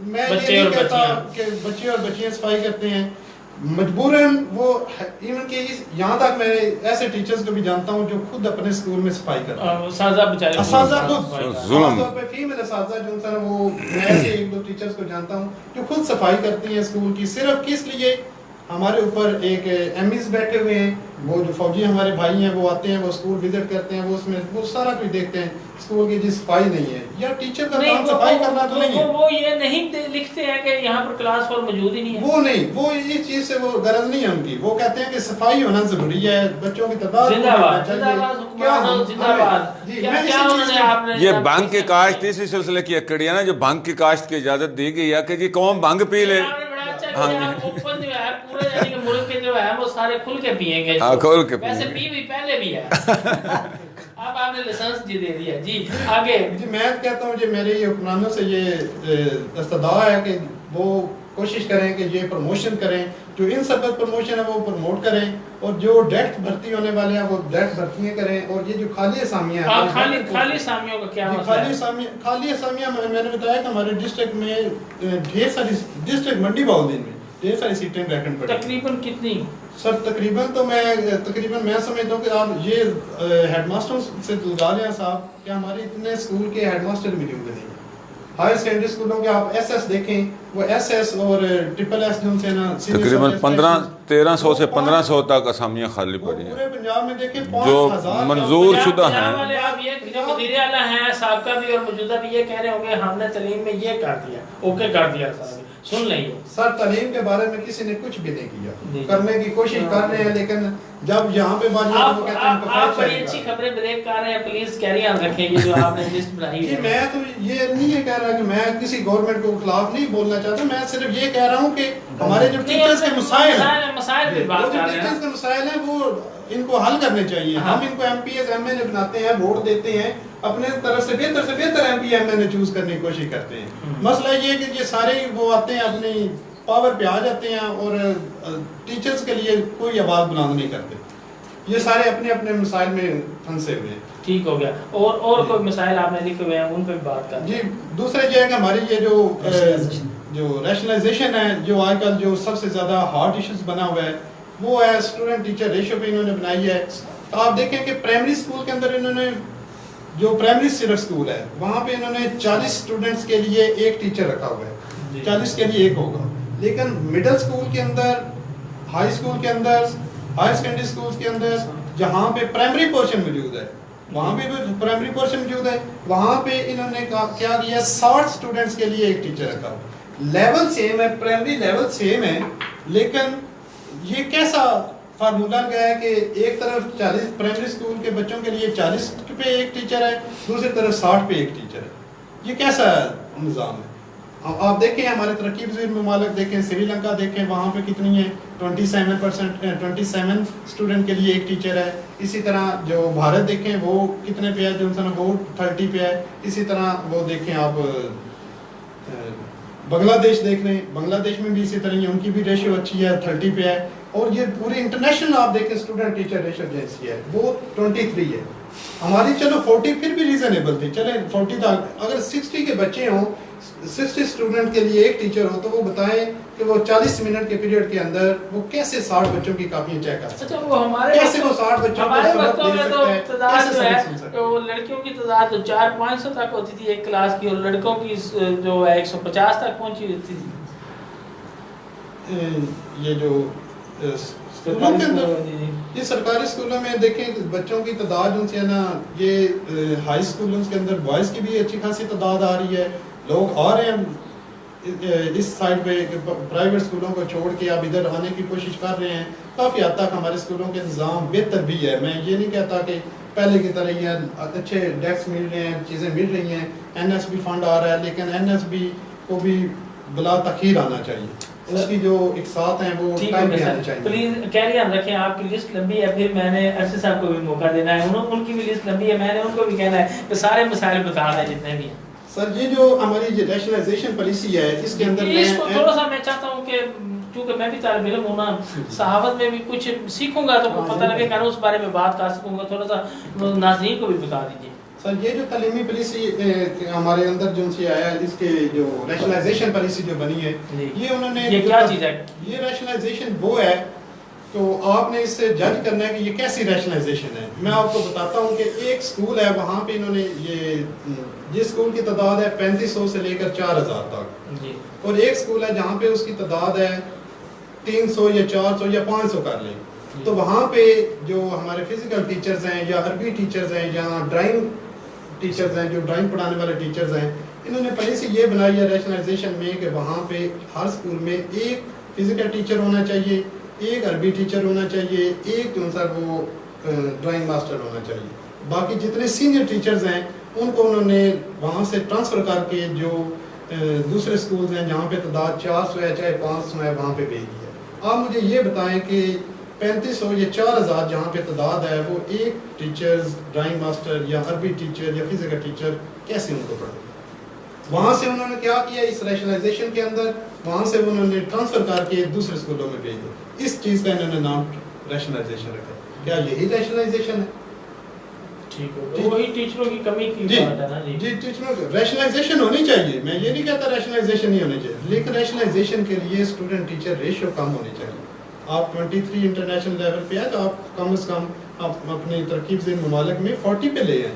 میں یہ نہیں کہتا کہ بچے اور بچیاں صفائی کرتے ہیں، مجبوراً وہ ایون کہ یہاں تک میں ایسے ٹیچرز کو بھی جانتا ہوں جو خود اپنے اسکول میں صفائی کرتے ہیں، اساتذہ بچارے اساتذہ خود خاص طور پہ فیمیل اساتذہ جو سر وہ میں ایسے ایک دو ٹیچرز کو جانتا ہوں جو خود صفائی کرتی ہیں اسکول کی، صرف کس لیے؟ ہمارے اوپر ایک ایمز بیٹھے ہوئے ہیں، وہ جو فوجی ہمارے بھائی ہیں وہ آتے ہیں، وہ اسکول وزٹ کرتے ہیں، وہ اس میں وہ سارا کچھ دیکھتے ہیں، اسکول کی جی صفائی نہیں ہے، یا ٹیچر کا کام صفائی کرنا تو نہیں ہے، وہ یہ نہیں لکھتے ہیں کہ یہاں پر کلاس 4 موجود ہی نہیں ہے، وہ نہیں، وہ اس چیز سے وہ غرض نہیں ہے ان کی، وہ کہتے ہیں کہ صفائی ہونا ضروری ہے، بچوں کی تعداد زندہ باد زندہ باد۔ یہ بھنگ کی کاشت اسی سلسلے کی اکڑی ہے نا، جو بھنگ کی کاشت کی اجازت دی گئی ہے کہ جی قوم بھنگ پی لے، اوپن جو ہے پورے یعنی کہ ملک کے جو ہے وہ سارے کھل کے پیئیں گے، کھل کے ویسے پی بھی پہلے بھی ہے، اب آپ نے لائسنس جی دے دیا، جی آگے۔ جی میں کہتا ہوں جی میرے یہ حکمرانوں سے یہ استدعا ہے کہ وہ کوشش کریں کہ یہ پروموشن کریں، جو ان سبقت پروموشن ہے وہ پروموٹ کریں، اور جو ڈیٹ بھرتی ہونے والے ہیں وہ ڈیٹ بھرتیاں کریں، اور یہ جو خالی اسامیاں ہیں، خالی اسامیوں کا کیا مسئلہ ہے؟ خالی اسامیاں میں نے بتایا کہ ہمارے ڈسٹرکٹ میں ڈھیر ساری ڈسٹرکٹ منڈی باؤدین میں ڈھیر ساری سیٹیں ویکنٹ پڑی، تقریباً کتنی؟ سر تقریباً میں سمجھتا ہوں کہ آپ یہ ہیڈ ماسٹر سے لگا لیں صاحب کہ ہمارے اتنے اسکول کے ہیڈ ماسٹر موجود نہیں ہیں، ہائی سیکنڈری اسکولوں کے آپ ایس ایس دیکھیں، وہ ایس ایس اور ٹرپل ایس جو سے نا تقریباً 1300 سے 1500 تک اسامیاں خالی پڑی ہیں پورے پنجاب میں دیکھیں جو 5000 منظور شدہ ہیں. پنجاب والے آپ یہ جو وزیر اعلیٰ ہیں سابقہ بھی اور موجودہ بھی یہ کہہ رہے ہوں گے ہم نے تعلیم میں یہ کر دیا اوکے کر دیا صاحب سن لیں. سر تعلیم کے بارے میں کسی نے کچھ بھی نہیں کیا جی. کرنے کی کوشش کر رہے ہیں لیکن جب یہاں پہ بات آپ بڑی اچھی خبریں بریک کر رہے ہیں پلیز کیری آن رکھیں یہ جو آپ نے لسٹ بنائی جی ہے. میں تو یہ نہیں ہے کہہ رہا کہ میں کسی گورنمنٹ کو خلاف نہیں بولنا چاہتا میں صرف یہ کہہ رہا ہوں کہ ہمارے جو ٹیچرز کے مسائل ہیں مسائل پہ بات کر رہے ہیں ٹیچرز کے مسائل ہیں وہ ان کو حل کرنے چاہیے. ہم ان کو M P S M L A بناتے ہیں ووٹ دیتے ہیں اپنے طرف سے بہتر M P M L A choose کرنے کی کوشش کرتے ہیں. مسئلہ یہ ہے کہ یہ سارے وہ آتے ہیں اپنی پاور پہ آ جاتے ہیں اور ٹیچرز کے لیے کوئی آواز بلند نہیں کرتے. یہ سارے اپنے اپنے مسائل میں پھنسے ہوئے ہیں. ٹھیک ہو گیا. اور کوئی مسائل آپ نے لکھے ہوئے ہیں ان پہ بھی بات کریں. جی دوسرا یہ ہے کہ ہماری یہ جو ریشنلائزیشن ہے جو آج کل جو سب سے زیادہ ہارڈ ایشوز بنا ہوا ہے وہ ہے اسٹوڈنٹ ٹیچر ریشو پہ انہوں نے بنائی ہے. آپ دیکھیں کہ پرائمری اسکول کے اندر انہوں نے جو پرائمری صرف اسکول ہے وہاں پہ انہوں نے 40 اسٹوڈنٹس کے لیے ایک ٹیچر رکھا ہوا ہے 40 کے لیے ایک ہوگا. لیکن مڈل اسکول کے اندر ہائی اسکول کے اندر ہائر سیکنڈری اسکول کے اندر جہاں پہ پرائمری پورشن موجود ہے وہاں پہ بھی پرائمری پورشن موجود ہے وہاں پہ انہوں نے کیا کیا 60 اسٹوڈنٹس کے لیے ایک ٹیچر رکھا. لیول سیم ہے پرائمری لیول سیم ہے لیکن یہ کیسا فارمولا گیا ہے کہ ایک طرف 40 پرائمری اسکول کے بچوں کے لیے 40 پہ ایک ٹیچر ہے دوسری طرف 60 پہ ایک ٹیچر ہے. یہ کیسا نظام ہے؟ آپ دیکھیں ہمارے ترقی پذیر ممالک دیکھیں سری لنکا دیکھیں وہاں پہ کتنی ہے 27 اسٹوڈنٹ کے لیے ایک ٹیچر ہے. اسی طرح جو بھارت دیکھیں وہ کتنے پہ ہے جو وہ 30 پہ ہے. اسی طرح وہ دیکھیں آپ بنگلہ دیش دیکھ رہے ہیں بنگلہ دیش میں بھی اسی طرح ان کی بھی ریشو اچھی ہے 30 پہ ہے. اور یہ پوری انٹرنیشنل آپ دیکھیں اسٹوڈنٹ ٹیچر ریشو جیسی ہے وہ 23 ہے. ہماری چلو 40 پھر بھی ریزنیبل تھی چلیں 40 تک اگر 60 کے بچے ہوں 60 اسٹوڈنٹ کے لیے ایک ٹیچر ہو تو وہ بتائیں کہ وہ 40 منٹ کے پیریڈ کے اندر وہ کیسے 60 بچوں کی کاپیاں چیک کر سکتے ہیں. اچھا وہ ہمارے کیسے وہ 60 بچوں کو سبق دے سکتے ہیں تعداد جو ہے وہ لڑکیوں کی تعداد 400-500 تک ہوتی تھی ایک کلاس کی اور لڑکوں کی جو ہے 150 تک پہنچی ہوتی تھی. یہ جو اسکولوں کے اندر یہ سرکاری اسکولوں میں دیکھیں بچوں کی تعداد ان سے ہے نا یہ ہائی اسکولوں کے اندر بوائز کی بھی اچھی خاصی تعداد آ رہی ہے. لوگ آ رہے ہیں اس سائڈ پہ پرائیویٹ اسکولوں کو چھوڑ کے اب ادھر آنے کی کوشش کر رہے ہیں. کافی حد تک ہمارے اسکولوں کے نظام بہتر بھی ہے. میں یہ نہیں کہتا کہ پہلے کی طرح یہ اچھے ڈیسک مل رہے ہیں چیزیں مل رہی ہیں این ایس بی فنڈ آ رہا ہے لیکن این ایس بی کو بھی بلا تاخیر آنا چاہیے. اس کی جو اقساط ہیں وہ ٹائم پہ آنا چاہیے. پلیز کیری آن رکھیں آپ کی لسٹ لمبی ہے پھر میں نے ارشد صاحب کو بھی موقع دینا ہے ان کی بھی لسٹ لمبی ہے میں نے ان کو بھی کہنا ہے کہ سارے مسائل بتا رہے ہیں جتنے بھی ہیں. سر یہ جو ہماری ریشنلائزیشن پالیسی ہے اس کے اندر اس کو تھوڑا سا میں چاہتا ہوں کہ چونکہ میں بھی طالب علم ہوں نا صحافت میں بھی کچھ سیکھوں گا تو پتہ لگے کہ اس بارے میں بات کر سکوں گا تھوڑا سا ناظرین کو بھی بتا دیجیے. سر یہ جو تعلیمی پالیسی ہمارے اندر جو سے آیا ہے اس کے جو ریشنلائزیشن پالیسی جو بنی ہے یہ انہوں نے یہ کیا چیز ہے یہ ریشنلائزیشن وہ ہے تو آپ نے اس سے جج کرنا ہے کہ یہ کیسی ریشنلائزیشن ہے. میں آپ کو بتاتا ہوں کہ ایک سکول ہے وہاں پہ انہوں نے یہ جس سکول کی تعداد ہے 3500 سے لے کر 4000 تک اور ایک سکول ہے جہاں پہ اس کی تعداد ہے 300 یا 400 یا 500 کر لیں. تو وہاں پہ جو ہمارے فزیکل ٹیچرز ہیں یا عربی ٹیچرز ہیں یا ڈرائنگ ٹیچرز ہیں جو ڈرائنگ پڑھانے والے ٹیچرز ہیں انہوں نے پالیسی یہ بنائی ہے ریشنلائزیشن میں کہ وہاں پہ ہر سکول میں ایک فزیکل ٹیچر ہونا چاہیے ایک عربی ٹیچر ہونا چاہیے ایک جو سر وہ ڈرائنگ ماسٹر ہونا چاہیے. باقی جتنے سینئر ٹیچرز ہیں ان کو انہوں نے وہاں سے ٹرانسفر کر کے جو دوسرے سکولز ہیں جہاں پہ تعداد 400 ہے چاہے 500 ہے وہاں پہ بھیج دیا. آپ مجھے یہ بتائیں کہ 3500 یا 4000 جہاں پہ تعداد ہے وہ ایک ٹیچرز ڈرائنگ ماسٹر یا عربی ٹیچر یا فزیکل ٹیچر کیسے ان کو پڑھیں. وہاں سے انہوں نے کیا کیا اس ریشنلائزیشن کے اندر وہاں سے انہوں نے ٹرانسفر کر کے دوسرے اسکولوں میں بھیج دیا. اس چیز کا انہوں نے نام ریشنلائزیشن رکھا. کیا یہی ریشنلائزیشن ہے؟ ٹھیک ہے وہی ٹیچروں کی کمی کی بات ہے نا جی ٹیچروں ریشنلائزیشن ہونی چاہیے. میں یہ نہیں کہتا ریشنلائزیشن نہیں ہونی چاہیے لیکن ریشنلائزیشن کے لیے اسٹوڈنٹ ٹیچر ریشو کم ہونی چاہیے. آپ 23 انٹرنیشنل لیول پہ ہے تو آپ کم از کم آپ اپنی ترکیب سے ممالک میں 40 پہ لے آئیں.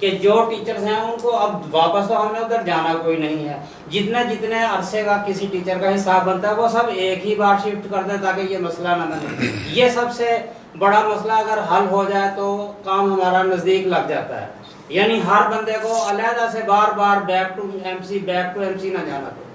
کہ جو ٹیچرز ہیں ان کو اب واپس تو ہم نے ادھر جانا کوئی نہیں ہے، جتنے عرصے کا کسی ٹیچر کا حساب بنتا ہے وہ سب ایک ہی بار شفٹ کر دیں تاکہ یہ مسئلہ نہ بنے. یہ سب سے بڑا مسئلہ اگر حل ہو جائے تو کام ہمارا نزدیک لگ جاتا ہے. یعنی ہر بندے کو علیحدہ سے بار بار بیک ٹو ایم سی نہ جانا پڑے.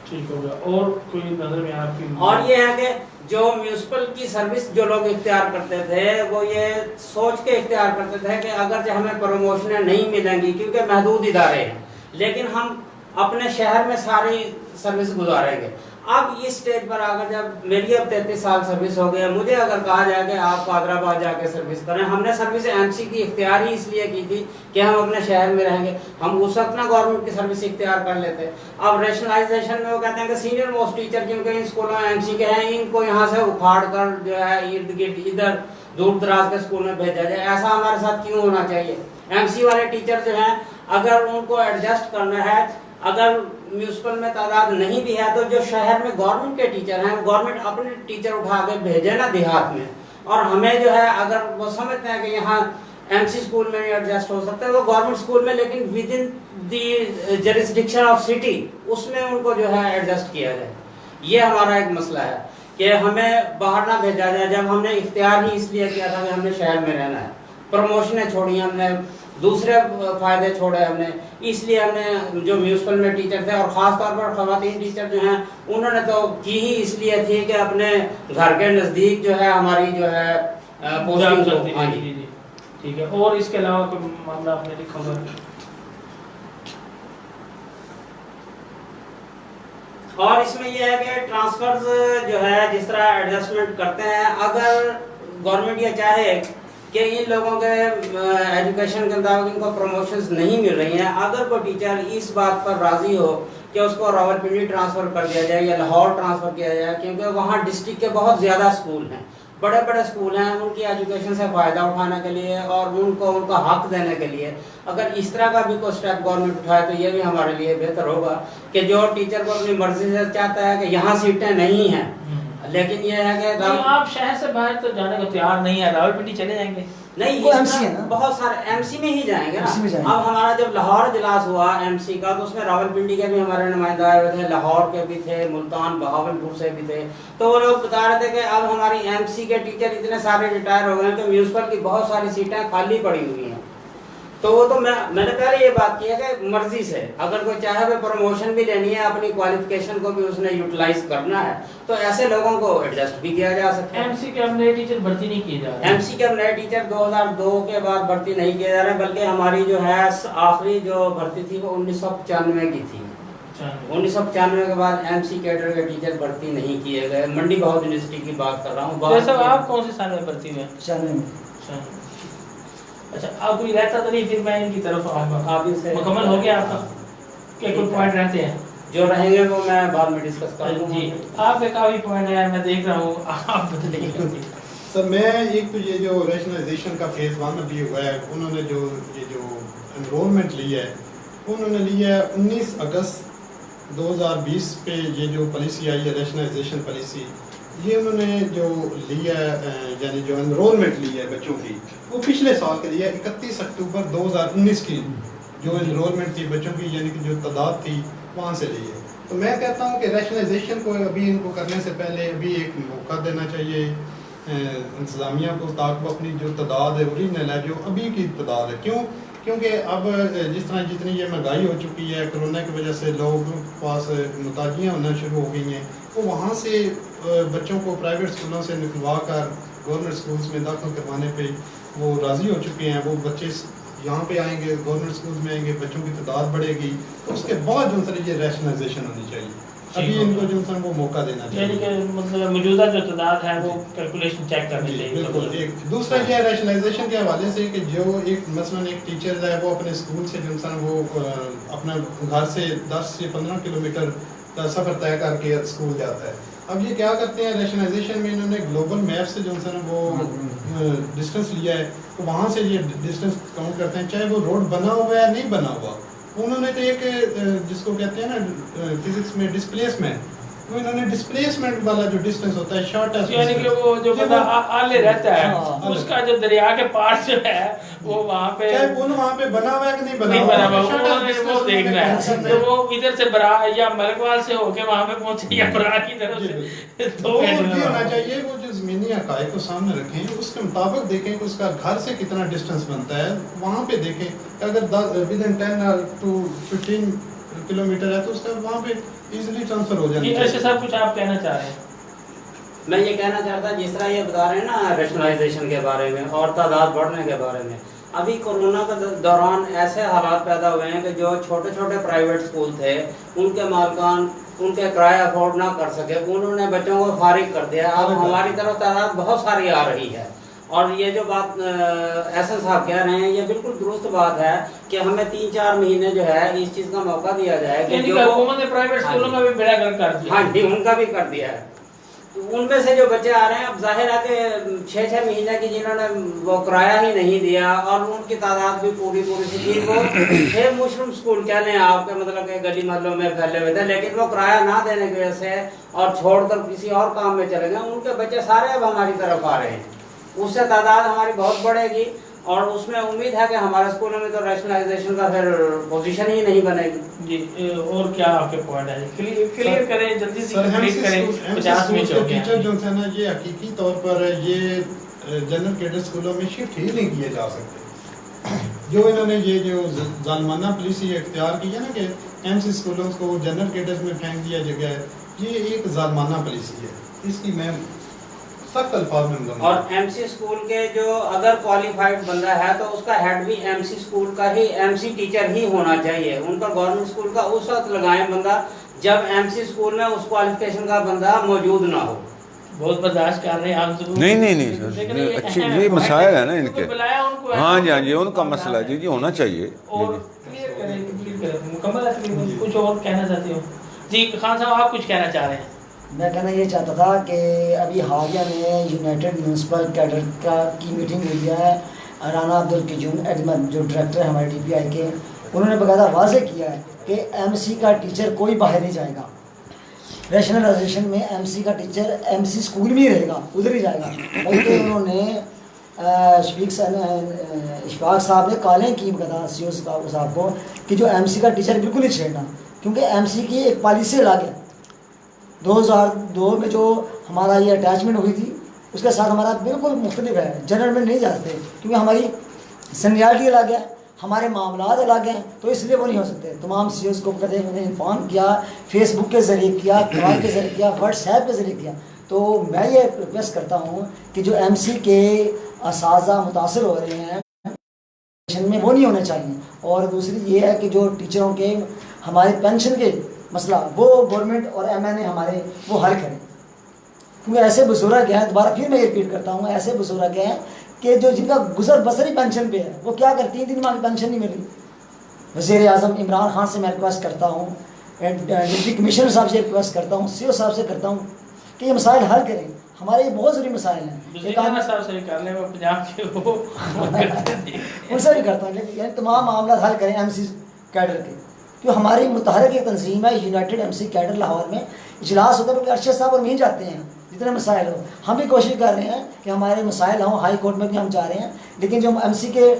ٹھیک ہو گیا. اور کوئی نظر میں آپ کی؟ اور یہ ہے کہ جو میونسپل کی سروس جو لوگ اختیار کرتے تھے وہ یہ سوچ کے اختیار کرتے تھے کہ اگرچہ ہمیں پروموشنیں نہیں ملیں گی کیونکہ محدود ادارے ہیں، لیکن ہم اپنے شہر میں ساری سروس گزاریں گے. اب اس سٹیج پر آ کر جب میری اب 33 سال سروس ہو گیا، مجھے اگر کہا جائے کہ آپ حیدرآباد جا کے سروس کریں، ہم نے سروس ایم سی کی اختیار ہی اس لیے کی تھی کہ ہم اپنے شہر میں رہیں گے. ہم اس وقت نہ گورنمنٹ کی سروس اختیار کر لیتے. اب ریشنلائزیشن میں وہ کہتے ہیں کہ سینئر موسٹ ٹیچر کیونکہ ان اسکولوں میں ایم سی کے ہیں، ان کو یہاں سے اکھاڑ کر جو ہے ارد گرد ادھر دور دراز کے اسکول میں بھیجا جائے. ایسا ہمارے ساتھ کیوں ہونا چاہیے؟ ایم سی والے ٹیچر جو ہیں اگر ان کو ایڈجسٹ کرنا ہے، اگر میونسپل میں تعداد نہیں بھی ہے تو جو شہر میں گورنمنٹ کے ٹیچر ہیں گورنمنٹ اپنے ٹیچر اٹھا کے بھیجے نا دیہات میں. اور ہمیں جو ہے اگر وہ سمجھتے ہیں کہ یہاں ایم سی اسکول میں ایڈجسٹ ہو سکتے ہیں وہ گورنمنٹ اسکول میں، لیکن within the jurisdiction of city اس میں ان کو جو ہے ایڈجسٹ کیا جائے. یہ ہمارا ایک مسئلہ ہے کہ ہمیں باہر نہ بھیجا جائے جب ہم نے اختیار ہی اس لیے کیا تھا کہ ہم نے شہر میں رہنا ہے. پروموشنیں چھوڑی ہم نے، دوسرے فائدے چھوڑے ہم نے، اس لیے ہم نے جو میونسپل میں ٹیچر تھے اور خاص طور پر خواتین ٹیچر جو ہیں انہوں نے تو کی ہی اس لیے تھی کہ اپنے گھر کے نزدیک جو ہے ہماری جو ہے پوسٹنگ ہوتی ہے. جی جی ٹھیک ہے. اور اس کے علاوہ کوئی معاملہ آپ نے لکھا ہوگا؟ اور اس میں یہ ہے کہ ٹرانسفرز جو ہے جس طرح ایڈجسٹمنٹ کرتے ہیں، اگر گورنمنٹ یہ چاہے کہ ان لوگوں کے ایجوکیشن کے مطابق ان کو پروموشنز نہیں مل رہی ہیں، اگر کوئی ٹیچر اس بات پر راضی ہو کہ اس کو راولپنڈی ٹرانسفر کر دیا جائے یا لاہور ٹرانسفر کیا جائے، کیونکہ وہاں ڈسٹرکٹ کے بہت زیادہ اسکول ہیں، بڑے بڑے اسکول ہیں، ان کی ایجوکیشن سے فائدہ اٹھانے کے لیے اور ان کو ان کا حق دینے کے لیے اگر اس طرح کا بھی کوئی اسٹیپ گورنمنٹ اٹھائے تو یہ بھی ہمارے لیے بہتر ہوگا کہ جو ٹیچر کو اپنی مرضی سے چاہتا ہے کہ یہاں سیٹیں نہیں ہیں، لیکن یہ ہے کہ آپ شہر سے باہر تو جانے کو تیار نہیں ہے، راولپنڈی چلے جائیں گے؟ نہیں، وہ MC ہے نا؟ بہت سارے ایم سی میں ہی جائیں گے نا. MC میں جائیں گے. اب ہمارا جب لاہور اجلاس ہوا ایم سی کا تو اس میں راولپنڈی کے بھی ہمارے نمائندہ آئے ہوئے تھے، لاہور کے بھی تھے، ملتان بہاولپور سے بھی تھے. تو وہ لوگ بتا رہے تھے کہ اب ہماری ایم سی کے ٹیچر اتنے سارے ریٹائر ہو گئے ہیں کہ میونسپل کی بہت ساری سیٹیں خالی پڑی ہوئی ہیں. تو وہ تو میں نے پہلے یہ بات کی ہے کہ مرضی سے اگر کوئی چاہے وہ پروموشن بھی لینی ہے، اپنی کوالیفیکیشن کو بھی اس نے یوٹیلائز کرنا ہے تو ایسے لوگوں کو ایڈجسٹ بھی کیا جا سکتا ہے. ایم سی کے اب نئے ٹیچر بھرتی نہیں کیے جا رہے؟ ایم سی کے اب نئے ٹیچر 2002 کے بعد بھرتی نہیں کیے جا رہے، بلکہ ہماری جو ہے آخری جو بھرتی تھی وہ 1995 کی تھی. 1995 کے بعد ایم سی کیڈر کے ٹیچر بھرتی نہیں کیے گئے. منڈی بہت یونیورسٹی کی بات کر رہا ہوں. جیسا آپ کون سے سال میں بھرتی ہوئے؟ 95 میں. اچھا آپ کوئی رہتا تو نہیں؟ پھر میں ان کی طرف آؤں گا. آپ سے مکمل ہو گیا آپ کا کہ کوئی پوائنٹ رہتے ہیں؟ جو رہیں گے وہ میں بعد میں ڈسکس کروں گا. جی آپ کے کافی پوائنٹ ہے، میں دیکھ رہا ہوں، آپ بتائیے. سر میں ایک تو یہ جو ریشنلائزیشن کا فیز 1 ابھی ہوا ہے، انہوں نے جو انرولمنٹ لی ہے انہوں نے لی ہے 19 اگست 2020 پہ. یہ جو پالیسی آئی ہے ریشنلائزیشن پالیسی، یہ انہوں نے جو لی ہے یعنی جو انرولمنٹ لی ہے بچوں کی وہ پچھلے سال کے لیے 31 اکتوبر 2019 کی جو انرولمنٹ تھی بچوں کی یعنی کہ جو تعداد تھی وہاں سے لی ہے. تو میں کہتا ہوں کہ ریشنلائزیشن کو ابھی ان کو کرنے سے پہلے ابھی ایک موقع دینا چاہیے انتظامیہ کو تاکہ وہ اپنی جو تعداد ہے اوریجنل ہے جو ابھی کی تعداد ہے. کیونکہ اب جس طرح جتنی یہ مہنگائی ہو چکی ہے کرونا کی وجہ سے لوگوں کے پاس محتاجیاں ہونا شروع ہو گئی ہیں، وہ وہاں سے بچوں کو پرائیویٹ اسکولوں سے نکلوا کر گورنمنٹ اسکولس میں داخل کروانے پہ وہ راضی ہو چکے ہیں. وہ بچے یہاں پہ آئیں گے، گورنمنٹ اسکولس میں آئیں گے، بچوں کی تعداد بڑھے گی، تو اس کے بعد جو سر یہ ریشنلائزیشن ہونی چاہیے. ابھی ان کو جو سر وہ موقع دینا چاہیے، یعنی کہ مطلب موجودہ جو تعداد ہے وہ کیلکولیشن چیک کرنی چاہیے. بالکل. ایک دوسرا یہ ہے ریشنلائزیشن کے حوالے سے کہ جو ایک مثلاً ایک ٹیچر ہے وہ اپنے اسکول سے جو سر وہ اپنا گھر سے 10 سے 15 کلومیٹر کا سفر طے کر کے اسکول جاتا ہے. اب یہ کیا کرتے ہیں ریشنلائزیشن میں انہوں نے گلوبل میپ سے جو سر وہ ڈسٹینس لیا ہے تو وہاں سے یہ ڈسٹینس کاؤنٹ کرتے ہیں چاہے وہ روڈ بنا ہوا ہے یا نہیں بنا ہوا. انہوں نے تو ایک جس کو کہتے ہیں نا فزکس میں ڈسپلیسمنٹ، وہ انہوں نے ڈسپلیسمنٹ والا جو ڈسٹینس ہوتا ہے شارٹیسٹ یعنی کہ وہ جو بندہ آلے رہتا ہے ہاں۔ اس کا جو دریا کے پاس جو ہے وہ وہاں پہ چاہے پل وہاں پہ بنا ہوا ہے کہ نہیں بنا نہیں ہوا بنا ہوا، shortest انہوں نے وہ distance دیکھنا ہے انہوں نے کہ وہ ادھر سے برا یا ملکوال سے ہو کے وہاں پہ پہنچے یا برا کی طرف سے تو وہ یہ ہونا چاہیے وہ جو زمینی حقائق کو سامنے رکھیں اس کے مطابق دیکھیں کہ اس کا گھر سے کتنا ڈسٹینس بنتا ہے، وہاں پہ دیکھیں کہ اگر ودن 10 to 15 کلومیٹر ہے تو اس کا وہاں پہ ایزیلی ٹرانسفر ہو جانا یہ چاہیے۔ ایسے سب کچھ آپ کہنا چاہ رہے ہیں؟ میں یہ کہنا چاہتا جس طرح یہ بتا رہے ہیں نا ریشنلائزیشن کے بارے میں اور تعداد بڑھنے کے بارے میں، ابھی کورونا کے دوران ایسے حالات پیدا ہوئے ہیں کہ جو چھوٹے چھوٹے پرائیویٹ اسکول تھے ان کے مالکان ان کے کرایہ افورڈ نہ کر سکے، انہوں نے بچوں کو فارغ کر دیا۔ اب ہماری طرف تعداد بہت ساری آ رہی ہے، اور یہ جو بات ایس ایس صاحب کہہ رہے ہیں یہ بالکل درست بات ہے کہ ہمیں 3-4 مہینے جو ہے اس چیز کا موقع دیا جائے کہ جو حکومت نے پرائیویٹ اسکولوں کا بھی بیڑا گرک کر دیا۔ ہاں جی، ان کا بھی کر دیا ہے۔ ان میں سے جو بچے آ رہے ہیں اب ظاہر ہے کہ 6-6 مہینے کی جنہوں نے وہ کرایہ ہی نہیں دیا اور ان کی تعداد بھی پوری سی وہ تھے مسلم اسکول کہہ لیں آپ کے، مطلب کہ گلی محلوں میں پھیلے ہوئے تھے، لیکن وہ کرایہ نہ دینے کی وجہ سے اور چھوڑ کر کسی اور کام میں چلے گئے، ان کے بچے سارے اب ہماری طرف آ رہے ہیں، اس سے تعداد ہماری بہت بڑھے گی اور اس میں امید ہے کہ ہمارے اسکولوں میں تو ریشنلائزیشن کا پھر پوزیشن ہی نہیں بنے گی۔ جی اور کیا آپ کے پوائنٹ ہے؟ کلیئر کریں جلدی سے، سر کمپلیٹ کریں، 50 منٹ ہو گئے ٹیچر ہیں۔ جو تھے نا یہ حقیقی طور پر یہ جنرل کیڈر اسکولوں میں شفٹ ہی نہیں کیے جا سکتے۔ جو انہوں نے یہ جو ظالمانہ پالیسی اختیار کی ہے نا کہ ایم سی اسکولوں کو جنرل کیڈرز میں پھینک دیا جگہ ہے، یہ ایک ظالمانہ پالیسی ہے، اس کی میں سخت الفاظ میں بولوں گا۔ اور ایم سی اسکول کے جو اگر کوالیفائڈ بندہ ہے تو اس کا ہیڈ بھی ایم سی اسکول کا ہی ایم سی ٹیچر ہی ہونا چاہیے، ان پر گورنمنٹ اسکول کا اس وقت لگائیں بندہ جب ایم سی اسکول میں اس کوالیفکیشن کا بندہ موجود نہ ہو۔ بہت برداشت کر رہے ہیں آپ ضرور۔ نہیں سر، یہ اچھی یہ مسائل ہے نا ان کے۔ بلایا ان کو، ہاں جی ان کا مسئلہ ہے جی ہونا چاہیے۔ اور کلیئر کریں، کمپلیٹ کریں، مکمل ہے تقریباً۔ کچھ اور کہنا چاہتے ہو؟ جی خان صاحب آپ کچھ کہنا چاہ رہے ہیں؟ میں کہنا یہ چاہتا تھا کہ ابھی حالیہ میں یونائٹڈ میونسپل کیڈر کی میٹنگ ہوئی ہے، رانا عبدالقیوم ایڈمن جو ڈائریکٹر ہیں ہمارے ڈی پی آئی کے، انہوں نے باقاعدہ واضح کیا ہے کہ ایم سی کا ٹیچر کوئی باہر نہیں جائے گا، ریشنلائزیشن میں ایم سی کا ٹیچر ایم سی اسکول میں ہی رہے گا، ادھر ہی جائے گا۔ بلکہ انہوں نے اشفاق صاحب نے کالیں کی باقاعدہ سی او صاحب کو کہ جو ایم سی کا ٹیچر بالکل نہیں چھیڑنا، کیونکہ ایم سی کی ایک پالیسی الگ ہے۔ 2002 میں جو ہمارا یہ اٹیچمنٹ ہوئی تھی اس کے ساتھ ہمارا بالکل مختلف ہے، جنرل میں نہیں جا سکتے کیونکہ ہماری سینیارٹی الگ ہے، ہمارے معاملات الگ ہیں، تو اس لیے وہ نہیں ہو سکتے۔ تمام سی اوز کو کہتے ہیں انفارم کیا، فیس بک کے ذریعے کیا، کال کے ذریعے کیا، واٹس ایپ کے ذریعے کیا۔ تو میں یہ ریکویسٹ کرتا ہوں کہ جو ایم سی کے اساتذہ متاثر ہو رہے ہیں میں وہ نہیں ہونے چاہیے، اور دوسری یہ ہے کہ جو ٹیچروں کے ہمارے پینشن کے مسئلہ وہ گورنمنٹ اور ایم این اے ہمارے وہ حل کریں، کیونکہ ایسے بزرگ ہیں، دوبارہ پھر میں یہ ریپیٹ کرتا ہوں، ایسے بزرگ ہیں کہ جو جن کا گزر بسر ہی پینشن پہ ہے، وہ کیا کرتے ہیں، 3 ماہ کی پینشن نہیں مل رہی۔ وزیر اعظم عمران خان سے میں ریکویسٹ کرتا ہوں، ڈپٹی کمشنر صاحب سے ریکویسٹ کرتا ہوں، سی او صاحب سے کرتا ہوں کہ یہ مسائل حل کریں، ہمارے یہ بہت ضروری مسائل ہیں۔ ایک صاحب سے کر لیں، وہ پنجاب کے وہ ان سے بھی کرتا ہوں، لیکن یعنی تمام معاملات حل کریں ایم سی کیڈر کے، کیوں ہماری متحرک ایک تنظیم ہے united M C cadre, Lahore میں اجلاس ہوتا ہے، بلکہ ارشد صاحب اور وہیں جاتے ہیں جتنے مسائل ہو۔ ہم بھی کوشش کر رہے ہیں کہ ہمارے مسائل ہوں، ہائی کورٹ میں بھی ہم جا رہے ہیں، لیکن جو ایم سی کے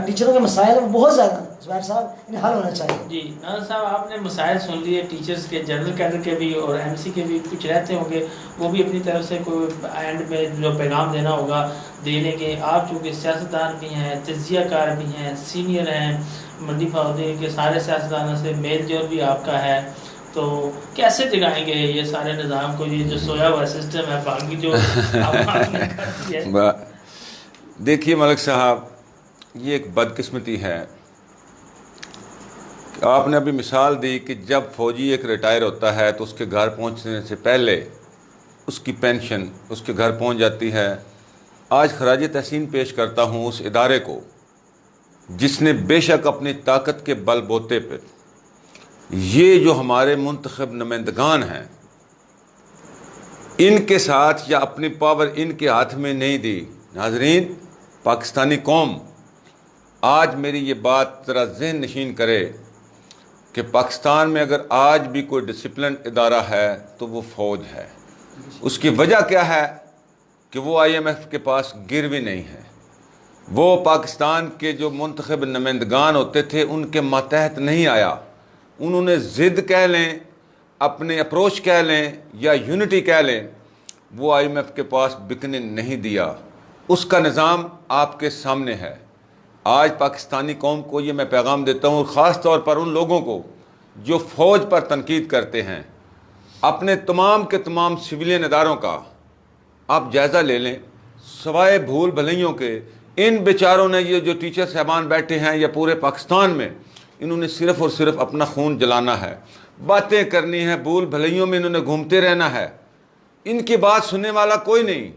ٹیچروں کے مسائل ہیں وہ بہت زیادہ ہیں، زبیر صاحب انہیں حل ہونا چاہیے۔ جی ناظر صاحب آپ نے مسائل سن لیے ٹیچرز کے، جنرل کیڈر کے بھی اور ایم سی کے بھی، کچھ رہتے ہوں گے وہ بھی اپنی طرف سے کوئی اینڈ میں جو پیغام دینا ہوگا دے لیں گے۔ آپ چونکہ سیاستدان بھی ہیں، تجزیہ کار بھی ہیں، سینئر ہیں منڈی فاؤدین کے، سارے سیاستدانوں سے میل جول بھی آپ کا ہے، تو کیسے جگائیں گے یہ سارے نظام کو، یہ جو سویا ہوا سسٹم ہے باقی جو آپ نے کر دیا ہے؟ دیکھیے ملک صاحب، یہ ایک بدقسمتی ہے کہ آپ نے ابھی مثال دی کہ جب فوجی ایک ریٹائر ہوتا ہے تو اس کے گھر پہنچنے سے پہلے اس کی پینشن اس کے گھر پہنچ جاتی ہے۔ آج خراج تحسین پیش کرتا ہوں اس ادارے کو جس نے بے شک اپنی طاقت کے بل بوتے پر یہ جو ہمارے منتخب نمائندگان ہیں ان کے ساتھ یا اپنی پاور ان کے ہاتھ میں نہیں دی۔ ناظرین، پاکستانی قوم آج میری یہ بات ذرا ذہن نشین کرے، کہ پاکستان میں اگر آج بھی کوئی ڈسپلن ادارہ ہے تو وہ فوج ہے۔ اس کی وجہ کیا ہے کہ وہ آئی ایم ایف کے پاس گروی نہیں ہے، وہ پاکستان کے جو منتخب نمائندگان ہوتے تھے ان کے ماتحت نہیں آیا، انہوں نے ضد کہہ لیں، اپنے اپروچ کہہ لیں یا یونٹی کہہ لیں، وہ آئی ایم ایف کے پاس بکنے نہیں دیا۔ اس کا نظام آپ کے سامنے ہے۔ آج پاکستانی قوم کو یہ میں پیغام دیتا ہوں، خاص طور پر ان لوگوں کو جو فوج پر تنقید کرتے ہیں، اپنے تمام کے تمام سویلین اداروں کا آپ جائزہ لے لیں، سوائے بھول بھلائیوں کے۔ ان بیچاروں نے، یہ جو ٹیچر صاحبان بیٹھے ہیں یا پورے پاکستان میں، انہوں نے صرف اور صرف اپنا خون جلانا ہے، باتیں کرنی ہیں، بھول بھلائیوں میں انہوں نے گھومتے رہنا ہے، ان کی بات سننے والا کوئی نہیں۔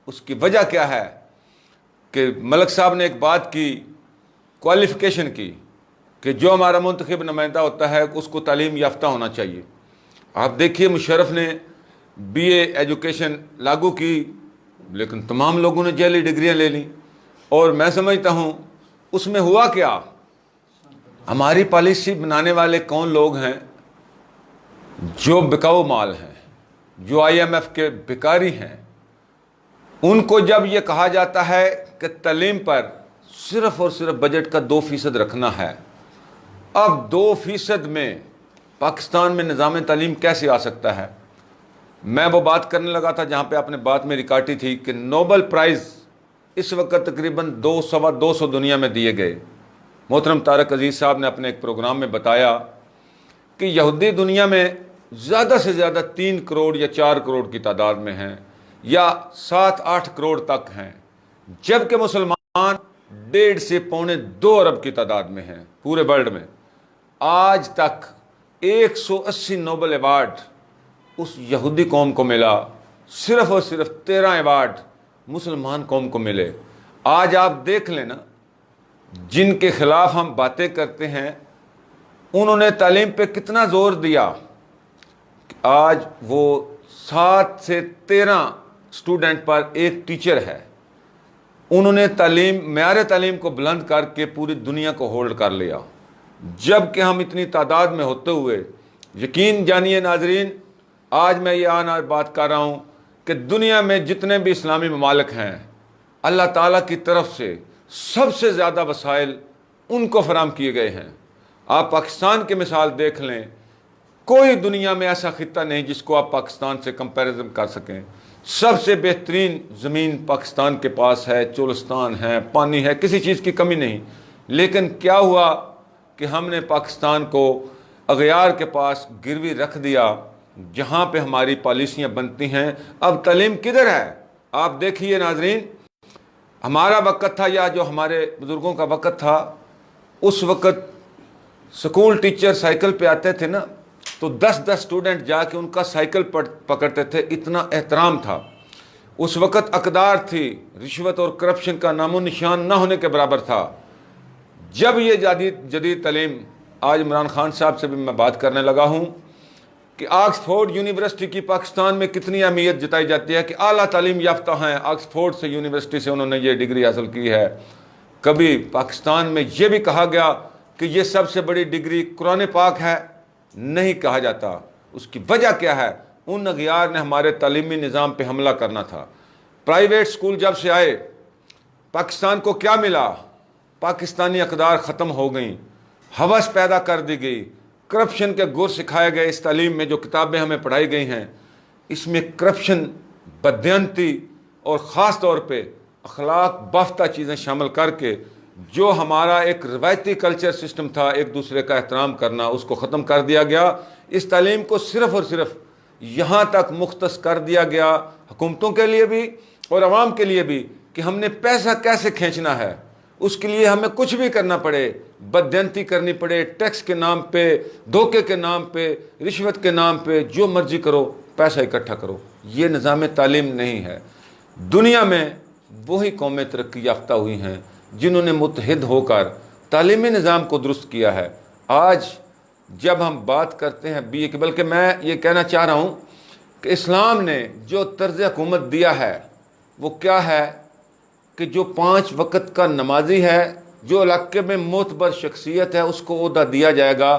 اس کی وجہ کیا ہے کہ ملک صاحب نے ایک بات کی، کوالیفیکیشن کی، کہ جو ہمارا منتخب نمائندہ ہوتا ہے اس کو تعلیم یافتہ ہونا چاہیے۔ آپ دیکھیے مشرف نے بی اے ایجوکیشن لاگو کی، لیکن تمام لوگوں نے جعلی ڈگریاں لے لیں، اور میں سمجھتا ہوں اس میں ہوا کیا؟ ہماری پالیسی بنانے والے کون لوگ ہیں؟ جو بکاؤ مال ہیں، جو آئی ایم ایف کے بھکاری ہیں۔ ان کو جب یہ کہا جاتا ہے کہ تعلیم پر صرف اور صرف بجٹ کا 2% رکھنا ہے، اب 2% میں پاکستان میں نظام تعلیم کیسے آ سکتا ہے؟ میں وہ بات کرنے لگا تھا جہاں پہ آپ نے بات میری کاٹی تھی کہ نوبل پرائز اس وقت تقریباً 200 دنیا میں دیے گئے۔ محترم طارق عزیز صاحب نے اپنے ایک پروگرام میں بتایا کہ یہودی دنیا میں زیادہ سے زیادہ 3 کروڑ یا 4 کروڑ کی تعداد میں ہیں، یا 7-8 کروڑ تک ہیں، جبکہ مسلمان 1.5 سے 1.25 ارب کی تعداد میں ہیں پورے ورلڈ میں۔ آج تک 180 نوبل ایوارڈ اس یہودی قوم کو ملا، صرف اور صرف 13 ایوارڈ مسلمان قوم کو ملے۔ آج آپ دیکھ لینا، جن کے خلاف ہم باتیں کرتے ہیں انہوں نے تعلیم پہ کتنا زور دیا۔ آج وہ 7 سے 13 اسٹوڈنٹ پر ایک ٹیچر ہے۔ انہوں نے معیار تعلیم کو بلند کر کے پوری دنیا کو ہولڈ کر لیا، جب کہ ہم اتنی تعداد میں ہوتے ہوئے، یقین جانیے ناظرین، آج میں یہ بات کر رہا ہوں کہ دنیا میں جتنے بھی اسلامی ممالک ہیں، اللہ تعالیٰ کی طرف سے سب سے زیادہ وسائل ان کو فراہم کیے گئے ہیں۔ آپ پاکستان کی مثال دیکھ لیں، کوئی دنیا میں ایسا خطہ نہیں جس کو آپ پاکستان سے کمپیریزن کر سکیں۔ سب سے بہترین زمین پاکستان کے پاس ہے، چولستان ہے، پانی ہے، کسی چیز کی کمی نہیں۔ لیکن کیا ہوا کہ ہم نے پاکستان کو اغیار کے پاس گروی رکھ دیا، جہاں پہ ہماری پالیسیاں بنتی ہیں۔ اب تعلیم کدھر ہے؟ آپ دیکھیے ناظرین، ہمارا وقت تھا یا جو ہمارے بزرگوں کا وقت تھا، اس وقت سکول ٹیچر سائیکل پہ آتے تھے نا، تو 10 اسٹوڈنٹ جا کے ان کا سائیکل پکڑتے تھے، اتنا احترام تھا۔ اس وقت اقدار تھی، رشوت اور کرپشن کا نام و نشان نہ ہونے کے برابر تھا۔ جب یہ جدید تعلیم، آج عمران خان صاحب سے بھی میں بات کرنے لگا ہوں کہ آکسفورڈ یونیورسٹی کی پاکستان میں کتنی اہمیت جتائی جاتی ہے کہ اعلیٰ تعلیم یافتہ ہیں، آکسفورڈ سے یونیورسٹی سے انہوں نے یہ ڈگری حاصل کی ہے۔ کبھی پاکستان میں یہ بھی کہا گیا کہ یہ سب سے بڑی ڈگری قرآن پاک ہے؟ نہیں کہا جاتا۔ اس کی وجہ کیا ہے؟ ان اغیار نے ہمارے تعلیمی نظام پہ حملہ کرنا تھا۔ پرائیویٹ سکول جب سے آئے، پاکستان کو کیا ملا؟ پاکستانی اقدار ختم ہو گئیں، ہوس پیدا کر دی گئی، کرپشن کے گر سکھائے گئے۔ اس تعلیم میں جو کتابیں ہمیں پڑھائی گئی ہیں، اس میں کرپشن، بددیانتی اور خاص طور پہ اخلاق بافتہ چیزیں شامل کر کے جو ہمارا ایک روایتی کلچر سسٹم تھا، ایک دوسرے کا احترام کرنا، اس کو ختم کر دیا گیا۔ اس تعلیم کو صرف اور صرف یہاں تک مختص کر دیا گیا، حکومتوں کے لیے بھی اور عوام کے لیے بھی، کہ ہم نے پیسہ کیسے کھینچنا ہے، اس کے لیے ہمیں کچھ بھی کرنا پڑے، بددیانتی کرنی پڑے، ٹیکس کے نام پہ، دھوکے کے نام پہ، رشوت کے نام پہ، جو مرضی کرو، پیسہ اکٹھا کرو۔ یہ نظام تعلیم نہیں ہے۔ دنیا میں وہی قومیں ترقی یافتہ ہوئی ہیں جنہوں نے متحد ہو کر تعلیمی نظام کو درست کیا ہے۔ آج جب ہم بات کرتے ہیں بی اے کی، بلکہ میں یہ کہنا چاہ رہا ہوں کہ اسلام نے جو طرز حکومت دیا ہے وہ کیا ہے کہ جو 5 وقت کا نمازی ہے، جو علاقے میں معتبر شخصیت ہے، اس کو عہدہ دیا جائے گا